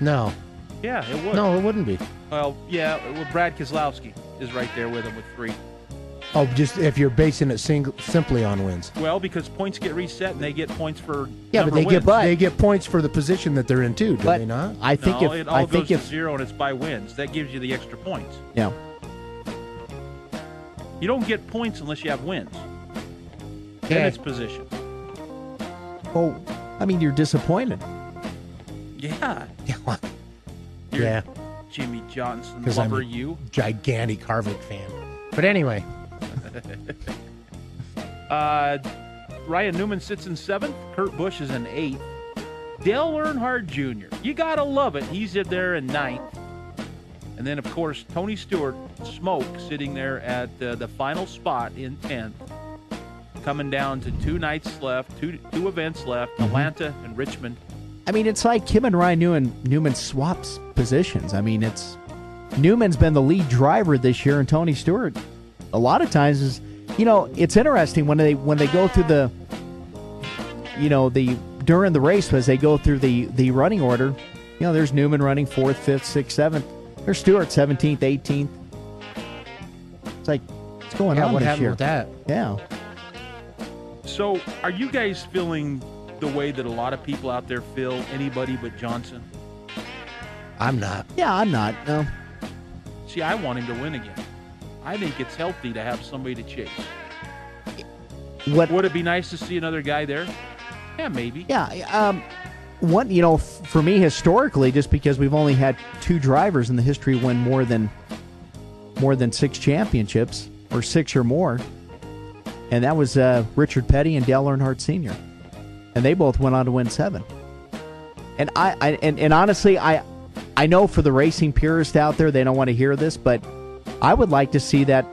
S6: No.
S5: Yeah, it would.
S6: No, it wouldn't be.
S5: Well, yeah, Brad Keselowski is right there with him with 3.
S6: Oh, just if you're basing it simply on wins.
S5: Well, because points get reset and they get points for
S6: but they get points for the position that they're in too, do they not?
S14: I think
S5: it all goes to 0 and it's by wins. That gives you the extra points.
S14: Yeah.
S5: You don't get points unless you have wins. Then it's position.
S14: Oh, I mean, you're disappointed.
S5: Yeah.
S6: Yeah.
S5: Jimmy Johnson,
S6: Because I'm a gigantic Harvick fan. But anyway.
S5: Ryan Newman sits in 7th. Kurt Busch is in 8th. Dale Earnhardt Jr. You got to love it. He's in there in 9th. And then, of course, Tony Stewart, Smoke, sitting there at the final spot in 10th. Coming down to 2 nights left, two events left, Atlanta and Richmond.
S14: I mean, it's like him and Ryan Newman swaps positions. I mean, Newman's been the lead driver this year, and Tony Stewart, a lot of times is, it's interesting when they go through during the race as they go through the running order. There's Newman running 4th, 5th, 6th, 7th. There's Stewart 17th, 18th. It's like, what's going on
S6: what
S14: this
S6: happened
S14: year?
S6: with that?
S14: Yeah.
S5: So, are you guys feeling the way that a lot of people out there feel? Anybody but Johnson?
S6: I'm not.
S14: Yeah, I'm not. No.
S5: See, I want him to win again. I think it's healthy to have somebody to chase. Would it be nice to see another guy there? Yeah, maybe.
S14: Yeah. For me historically, just because we've only had 2 drivers in the history win more than 6 championships, or 6 or more, and that was Richard Petty and Dale Earnhardt Sr. And they both went on to win 7. And I honestly, I know for the racing purists out there, they don't want to hear this, but I would like to see that.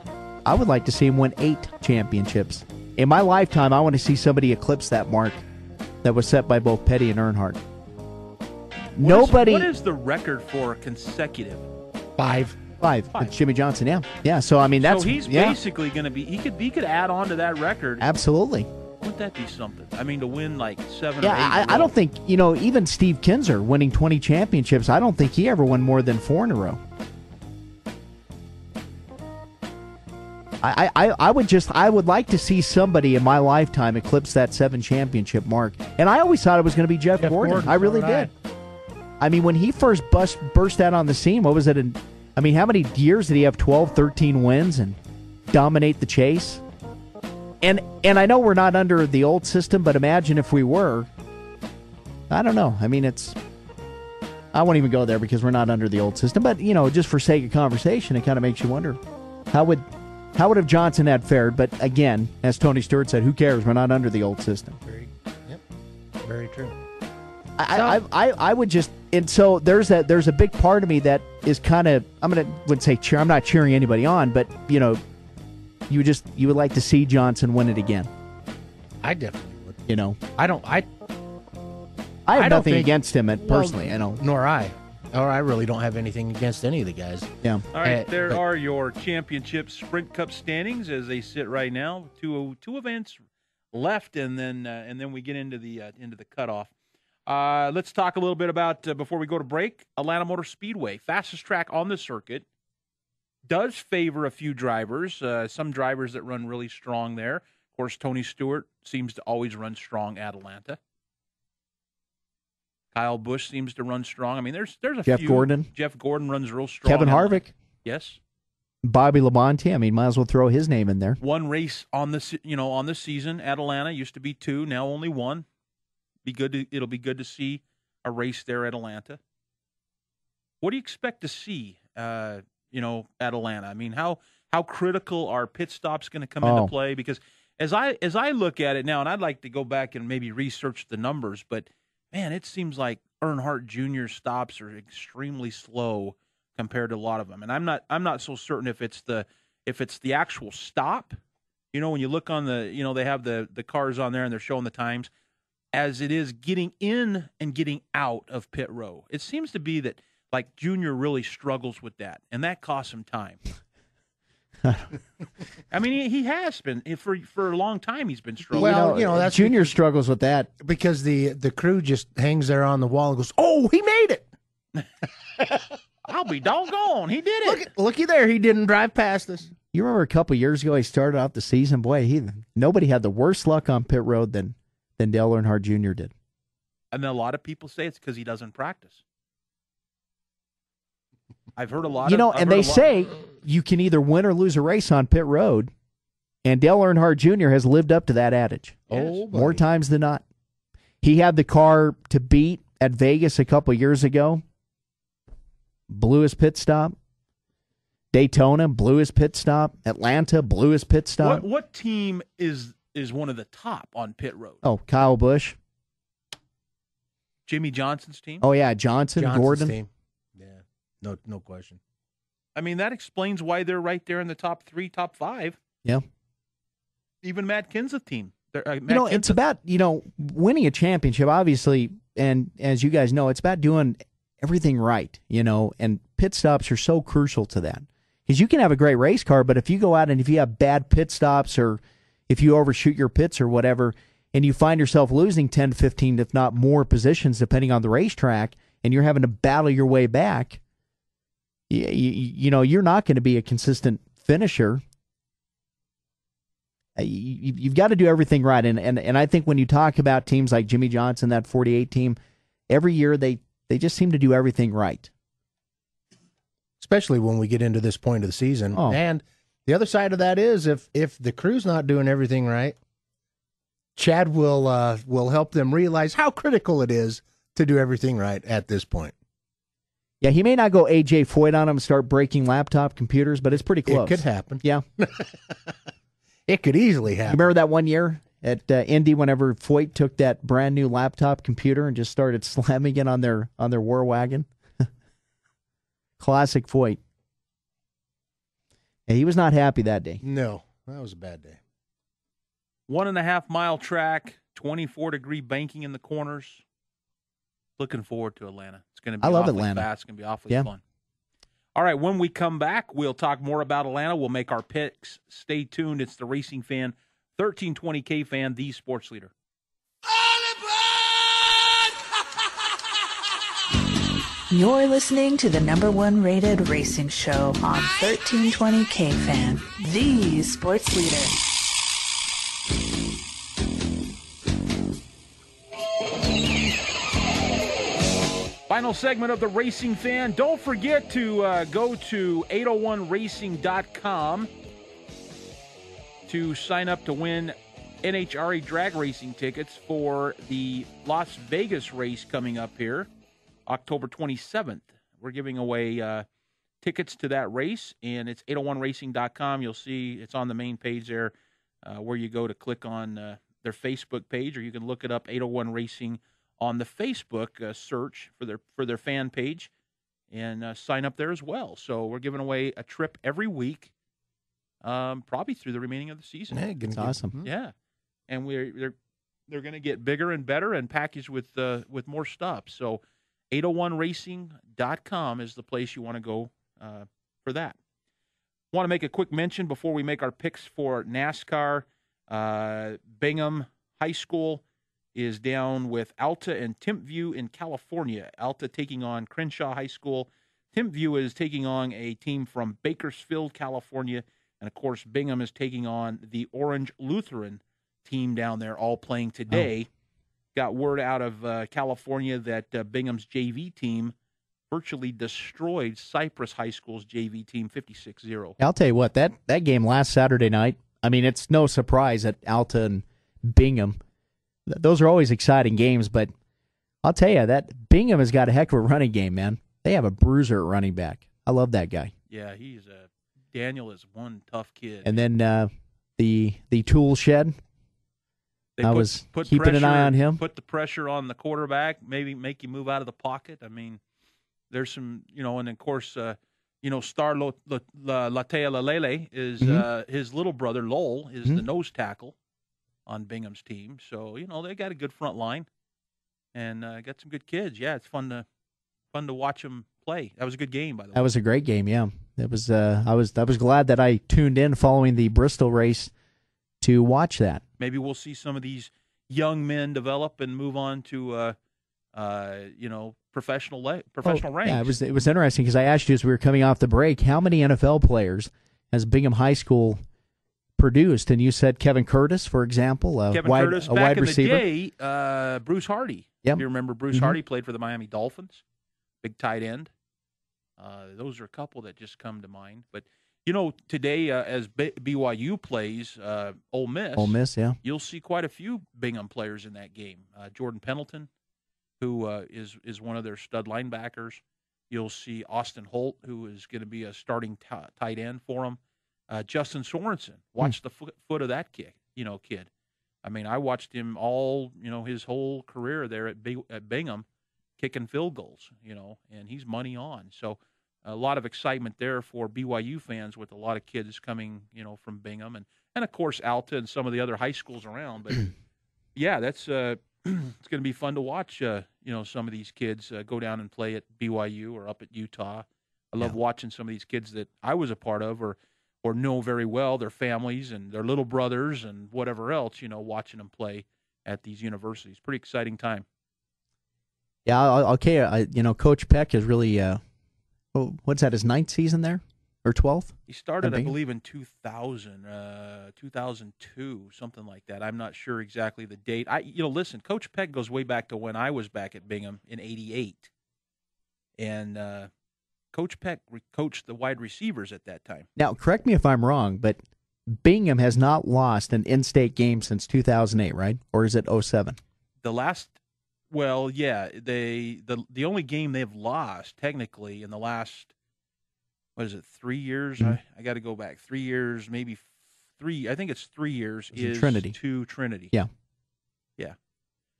S14: I would like to see him win 8 championships. In my lifetime, I want to see somebody eclipse that mark that was set by both Petty and Earnhardt. What
S5: is the record for consecutive?
S6: 5.
S14: It's Jimmy Johnson, yeah. So I mean, that's
S5: so he's basically going to be. He could add on to that record.
S14: Absolutely.
S5: Wouldn't that be something? I mean, to win like 7
S14: Yeah,
S5: or 8
S14: I don't think, even Steve Kinzer winning 20 championships, I don't think he ever won more than 4 in a row. I would like to see somebody in my lifetime eclipse that 7 championship mark. And I always thought it was going to be Jeff Gordon. I really did. I mean, when he first burst out on the scene, what was it? How many years did he have? 12, 13 wins and dominate the chase? And I know we're not under the old system, but imagine if we were. I don't know. I mean, I won't even go there because we're not under the old system. But, just for sake of conversation, it kind of makes you wonder, how would have Johnson had fared? But again, as Tony Stewart said, who cares? We're not under the old system.
S6: Very true.
S14: I would just, and so there's a big part of me that is kind of, wouldn't say cheer. I'm not cheering anybody on, but you would like to see Johnson win it again.
S6: I definitely would.
S14: I have nothing against him personally. I don't.
S6: Nor I. Or I really don't have anything against any of the guys.
S14: Yeah.
S5: All right, there are your championship Sprint Cup standings as they sit right now. Two events left, and then we get into the cutoff. Let's talk a little bit about before we go to break. Atlanta Motor Speedway, fastest track on the circuit, does favor a few drivers. Some drivers that run really strong there. Of course, Tony Stewart seems to always run strong at Atlanta. Kyle Busch seems to run strong. I mean, there's a
S14: Jeff
S5: few.
S14: Gordon.
S5: Jeff Gordon runs real strong.
S14: Kevin Harvick.
S5: Yes.
S14: Bobby Labonte. I mean, might as well throw his name in there.
S5: 1 race on the season at Atlanta. Used to be 2, now only 1. It'll be good to see a race there at Atlanta. What do you expect to see? At Atlanta. I mean, how critical are pit stops going to come into play? Because as I look at it now, and I'd like to go back and maybe research the numbers, but man, it seems like Earnhardt Jr. stops are extremely slow compared to a lot of them. And I'm not so certain if it's the actual stop. When you look on they have the cars on there and they're showing the times, as it is getting in and getting out of pit row. It seems to be that like Junior really struggles with that, and that costs him time. I mean, he has been for a long time. He's been struggling.
S6: Well, that's
S14: Junior struggles with that
S6: because the crew just hangs there on the wall and goes, "Oh, he made it."
S5: I'll be doggone. He did it.
S6: Looky there. He didn't drive past us.
S14: You remember a couple years ago, he started out the season. Boy, nobody had the worse luck on pit road than Dale Earnhardt Jr. did.
S5: And a lot of people say it's because he doesn't practice. I've heard a lot.
S14: And they say you can either win or lose a race on pit road, and Dale Earnhardt Jr. has lived up to that adage.
S6: Oh,
S14: more times than not. He had the car to beat at Vegas a couple years ago. Blew his pit stop. Daytona blew his pit stop. Atlanta blew his pit stop.
S5: What team is one of the top on pit road?
S14: Oh, Kyle Busch.
S5: Jimmy Johnson's team?
S14: Oh, yeah, Johnson's Gordon.
S6: Team. Yeah, no question.
S5: I mean, that explains why they're right there in the top 3, top 5.
S14: Yeah.
S5: Even Matt Kenseth's team.
S14: It's about, winning a championship, obviously, and as you guys know, it's about doing everything right, and pit stops are so crucial to that. Because you can have a great race car, but if you go out and if you have bad pit stops or if you overshoot your pits or whatever, and you find yourself losing 10, 15, if not more positions, depending on the racetrack, and you're having to battle your way back, you're not going to be a consistent finisher. You've got to do everything right. And I think when you talk about teams like Jimmy Johnson, that 48 team, every year they just seem to do everything right.
S6: Especially when we get into this point of the season.
S14: Oh.
S6: And the other side of that is if the crew's not doing everything right, Chad will help them realize how critical it is to do everything right at this point.
S14: Yeah, he may not go A.J. Foyt on him and start breaking laptop computers, but it's pretty close.
S6: It could happen.
S14: Yeah.
S6: It could easily happen.
S14: You remember that one year at Indy whenever Foyt took that brand new laptop computer and just started slamming it on their war wagon? Classic Foyt. Yeah, he was not happy that day.
S6: No, that was a bad day.
S5: 1.5 mile track, 24-degree banking in the corners. Looking forward to Atlanta. It's going to be awfully fast. It's going to be awfully fun. All right, when we come back, we'll talk more about Atlanta. We'll make our picks. Stay tuned. It's the Racing Fan, 1320 K-Fan, the sports leader.
S8: You're listening to the #1 rated racing show on 1320 K-Fan, the sports leader.
S5: Final segment of the Racing Fan. Don't forget to go to 801racing.com to sign up to win NHRA drag racing tickets for the Las Vegas race coming up here, October 27th. We're giving away tickets to that race, and it's 801racing.com. You'll see it's on the main page there where you go to click on their Facebook page, or you can look it up, 801 Racing, on the Facebook search for their fan page, and sign up there as well. So we're giving away a trip every week, probably through the remaining of the season.
S14: Yeah, that's awesome.
S5: Yeah, and they're going to get bigger and better and packaged with more stuff. So 801racing.com is the place you want to go for that. Want to make a quick mention before we make our picks for NASCAR. Bingham High School is down with Alta and Timpview in California. Alta taking on Crenshaw High School. Timpview is taking on a team from Bakersfield, California. And, of course, Bingham is taking on the Orange Lutheran team down there, all playing today. Got word out of California that Bingham's JV team virtually destroyed Cypress High School's JV team 56-0.
S14: I'll tell you what, that game last Saturday night, I mean, it's no surprise that Alta and Bingham, those are always exciting games, but I'll tell you, that Bingham has got a heck of a running game, man. They have a bruiser at running back. I love that guy.
S5: Yeah, Daniel is one tough kid.
S14: And then the tool shed, I was keeping an eye on him.
S5: Put the pressure on the quarterback, maybe make you move out of the pocket. I mean, there's some, and of course, Star Latea Lalele is his little brother, Lowell, is the nose tackle on Bingham's team. So, they got a good front line and got some good kids. Yeah, it's fun to watch them play. That was a good game, by the way.
S14: That was a great game, yeah. It was I was glad that I tuned in following the Bristol race to watch that.
S5: Maybe we'll see some of these young men develop and move on to professional ranks.
S14: Yeah, it was interesting because I asked you as we were coming off the break, how many NFL players has Bingham High School produced? And you said Kevin Curtis, for example,
S5: Curtis,
S14: a wide receiver.
S5: Back in the day, Bruce Hardy.
S14: Yep.
S5: You remember Bruce Hardy played for the Miami Dolphins, big tight end. Those are a couple that just come to mind. But, today as BYU plays Ole Miss,
S14: yeah,
S5: you'll see quite a few Bingham players in that game. Jordan Pendleton, who is one of their stud linebackers. You'll see Austin Holt, who is going to be a starting tight end for them. Justin Sorensen, watch the foot of that kid. I mean, I watched him all, his whole career there at Bingham, kicking field goals, and he's money on. So a lot of excitement there for BYU fans with a lot of kids coming, from Bingham and of course Alta and some of the other high schools around. But yeah, that's it's going to be fun to watch. Some of these kids go down and play at BYU or up at Utah. I love watching some of these kids that I was a part of or know very well, their families and their little brothers and whatever else, watching them play at these universities. Pretty exciting time.
S14: Yeah, I'll tell you, Coach Peck is really, what's that, his 9th season there? Or 12th?
S5: He started, I believe, in 2000, 2002, something like that. I'm not sure exactly the date. Listen, Coach Peck goes way back to when I was back at Bingham in 88. And Coach Peck coached the wide receivers at that time.
S14: Now, correct me if I'm wrong, but Bingham has not lost an in-state game since 2008, right? Or is it 07?
S5: The last, well, yeah, the only game they've lost technically in the last, what is it, 3 years?
S14: Mm-hmm.
S5: I got to go back 3 years, maybe 3. I think it's 3 years.
S14: Is Trinity.
S5: To Trinity.
S14: Yeah.
S5: Yeah.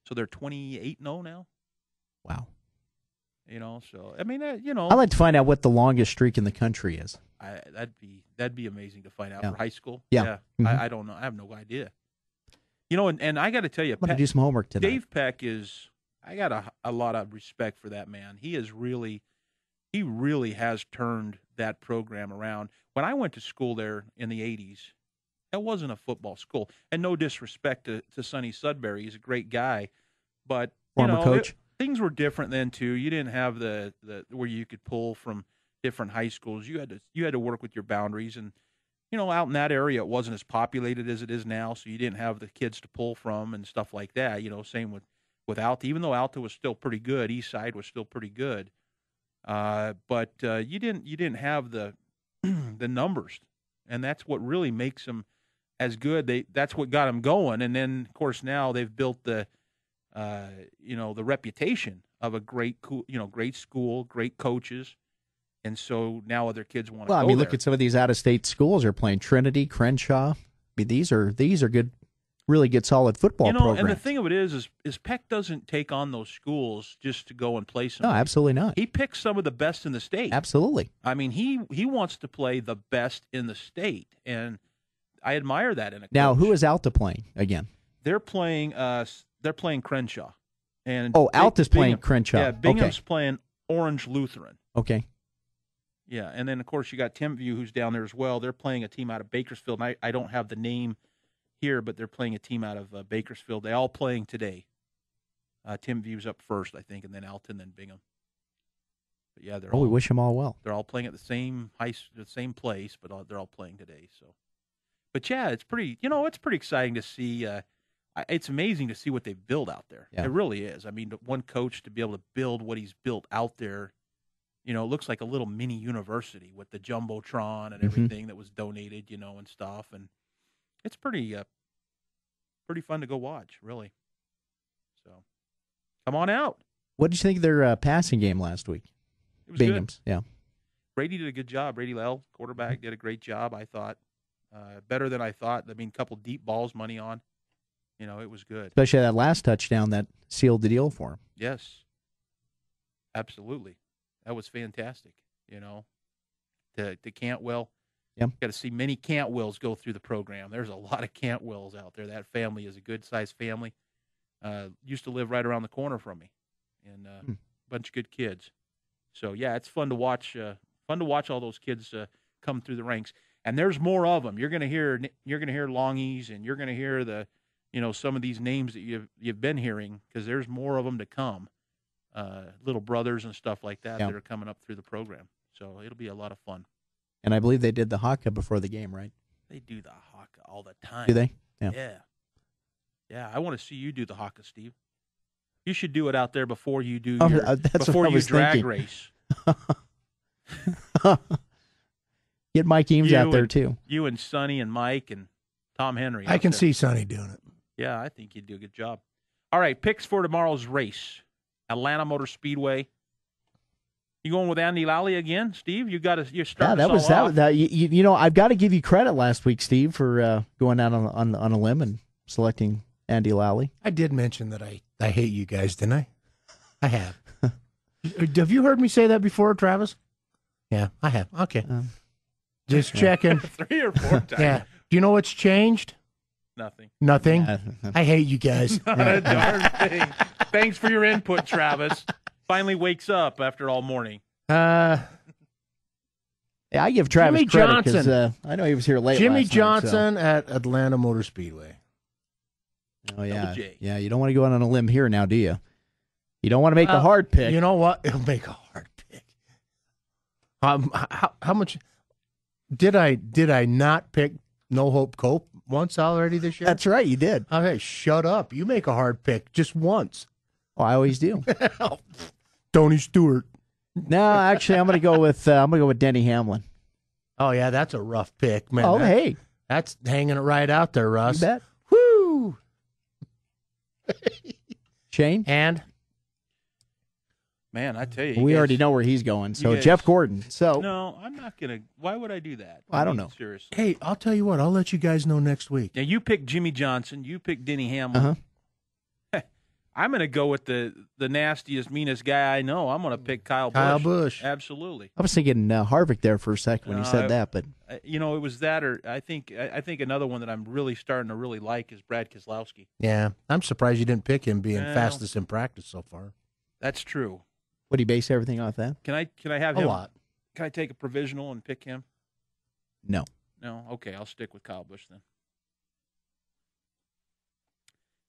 S5: So they're 28-0 now.
S14: Wow.
S5: So I mean,
S14: I'd like to find out what the longest streak in the country is.
S5: That'd be amazing to find out
S14: Yeah.
S5: for high school.
S14: Yeah. Mm-hmm.
S5: I don't know. I have no idea. And I got to tell you,
S14: I'm going to do some homework tonight.
S5: Dave Peck I got a lot of respect for that man. He really has turned that program around. When I went to school there in the 80s, that wasn't a football school. And no disrespect to Sonny Sudbury. He's a great guy. But,
S14: Former coach.
S5: Things were different then, too. You didn't have the where you could pull from different high schools. You had to work with your boundaries. And, out in that area, it wasn't as populated as it is now, so you didn't have the kids to pull from and stuff like that. Same with Alta. Even though Alta was still pretty good, East Side was still pretty good. But you didn't have the the numbers, and that's what really makes them as good. That's what got them going. And then, of course, now they've built the reputation of a great school, great coaches. And so now other kids want to go there.
S14: Look at some of these out-of-state schools are playing Trinity, Crenshaw. These are good, really good, solid football programs.
S5: And the thing of it is Peck doesn't take on those schools just to go and play some.
S14: No, absolutely not.
S5: He picks some of the best in the state.
S14: Absolutely.
S5: I mean, he wants to play the best in the state, and I admire that in a coach.
S14: Now, who is Alta playing again?
S5: They're playing Crenshaw. And
S14: Alta's playing Crenshaw.
S5: Yeah, Bingham's playing Orange Lutheran.
S14: Okay.
S5: Yeah, and then, of course, you got Timview, who's down there as well. They're playing a team out of Bakersfield. And I don't have the name here, but they're playing a team out of Bakersfield. They all playing today. Timview's up first, I think, and then Alton, then Bingham. But yeah,
S14: we wish them all well.
S5: They're all playing at the same place, but they're all playing today. So, but yeah, it's pretty. It's pretty exciting to see. It's amazing to see what they've built out there.
S14: Yeah.
S5: It really is. I mean, one coach to be able to build what he's built out there. It looks like a little mini university with the Jumbotron and everything that was donated, and stuff. And it's pretty fun to go watch, really. So, come on out.
S14: What did you think of their passing game last week?
S5: It was
S14: Bingham's,
S5: good.
S14: Yeah.
S5: Brady did a good job. Brady Lell, quarterback, did a great job, I thought. Better than I thought. I mean, a couple deep balls, money on. It was good.
S14: Especially that last touchdown that sealed the deal for him.
S5: Yes. Absolutely. That was fantastic, to Cantwell.
S14: Yep.
S5: Got to see many Cantwells go through the program. There's a lot of Cantwells out there. That family is a good-sized family. Used to live right around the corner from me, and a bunch of good kids. So, yeah, it's fun to watch all those kids come through the ranks. And there's more of them. You're going to hear Longies, and you're going to hear some of these names that you've been hearing, because there's more of them to come. Little brothers and stuff like that that are coming up through the program. So it'll be a lot of fun.
S14: And I believe they did the haka before the game, right?
S5: They do the haka all the time.
S14: Do they?
S5: Yeah. Yeah, I want to see you do the haka, Steve. You should do it out there before you do your drag race.
S14: Get Mike Eames out there, too.
S5: You and Sonny and Mike and Tom Henry.
S6: I can see Sonny doing it.
S5: Yeah, I think you'd do a good job. All right, picks for tomorrow's race. Atlanta Motor Speedway. You going with Andy Lally again, Steve? You started.
S14: Yeah, that was that. I've got to give you credit last week, Steve, for going out on a limb and selecting Andy Lally.
S6: I did mention that I hate you guys, didn't I? I have. Have you heard me say that before, Travis? Yeah, I have. Okay, just checking.
S5: 3 or 4 times.
S6: Yeah. Do you know what's changed?
S5: Nothing.
S6: I hate you guys.
S5: Not a darn thing. Thanks for your input, Travis. Finally wakes up after all morning.
S14: Yeah, I give Travis
S6: Jimmy
S14: credit
S6: Johnson.
S14: I know he was here late.
S6: Jimmy
S14: last
S6: Johnson
S14: night,
S6: at Atlanta Motor Speedway.
S14: Oh yeah, yeah. You don't want to go out on a limb here now, do you? You don't want to make a hard pick.
S6: You know what? It'll make a hard pick. How much did I not pick No Hope Cope once already this year?
S14: That's right, you did.
S6: Okay, shut up. You make a hard pick just once.
S14: Oh, I always do.
S6: Tony Stewart.
S14: No, actually, I'm going to go with Denny Hamlin.
S6: Oh yeah, that's a rough pick, man.
S14: Oh hey,
S6: That's hanging it right out there, Russ.
S14: You bet.
S6: Woo!
S14: Shane?
S6: And?
S5: Man, I tell you.
S14: We already know where he's going. So
S5: guys-
S14: Jeff Gordon. So
S5: No, I'm not going to. Why would I do that?
S14: I don't know.
S5: Seriously.
S6: Hey, I'll tell you what. I'll let you guys know next week.
S5: Now, you pick Jimmy Johnson. You pick Denny Hamlin.
S14: Uh-huh.
S5: I'm going to go with the nastiest, meanest guy I know. I'm going to pick Kyle
S6: Busch.
S5: Absolutely.
S14: I was thinking Harvick there for a second when you said that, but
S5: It was that, or I think another one that I'm really starting to really like is Brad Keselowski.
S6: Yeah, I'm surprised you didn't pick him being
S5: Well,
S6: fastest in practice so far.
S5: That's true.
S14: would he base everything off that?
S5: Can I have
S6: A
S5: him?
S6: lot.
S5: Can I take a provisional and pick him?
S14: No.
S5: No. Okay, I'll stick with Kyle Busch then.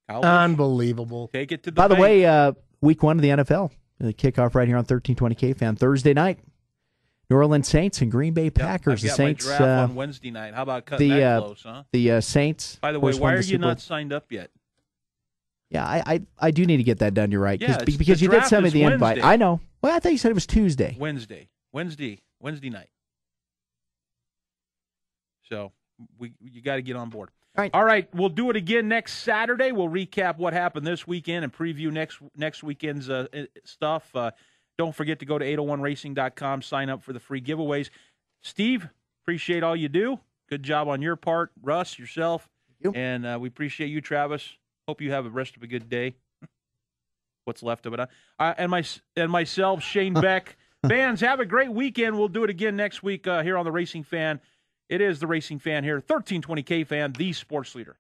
S5: Kyle Busch,
S6: Unbelievable.
S5: take it to the
S14: By the
S5: bank.
S14: way, week 1 of the NFL, the kickoff right here on 1320 KFan Thursday night. New Orleans Saints and Green Bay Packers.
S5: I've got
S14: the Saints
S5: my draft on Wednesday night. How about cutting that close, huh?
S14: The Saints.
S5: By the
S14: of
S5: way,
S14: course,
S5: why
S14: won
S5: are
S14: the
S5: you
S14: Super Bowl.
S5: not signed up yet?
S14: Yeah, I do need to get that done. You're right.
S5: Yeah, it's-
S14: because
S5: the
S14: you did
S5: draft
S14: send me
S5: is
S14: the invite.
S5: Wednesday.
S14: I know. Well, I thought you said it was Tuesday.
S5: Wednesday night. So you got to get on board. All right, we'll do it again next Saturday. We'll recap what happened this weekend and preview next weekend's stuff. Don't forget to go to 801racing.com, sign up for the free giveaways. Steve, appreciate all you do. Good job on your part. Russ, yourself. And we appreciate you, Travis. Hope you have the rest of a good day. What's left of it. And myself, Shane Beck. Fans, have a great weekend. We'll do it again next week here on The Racing Fan. It is The Racing Fan here, 1320 KFan, the sports leader.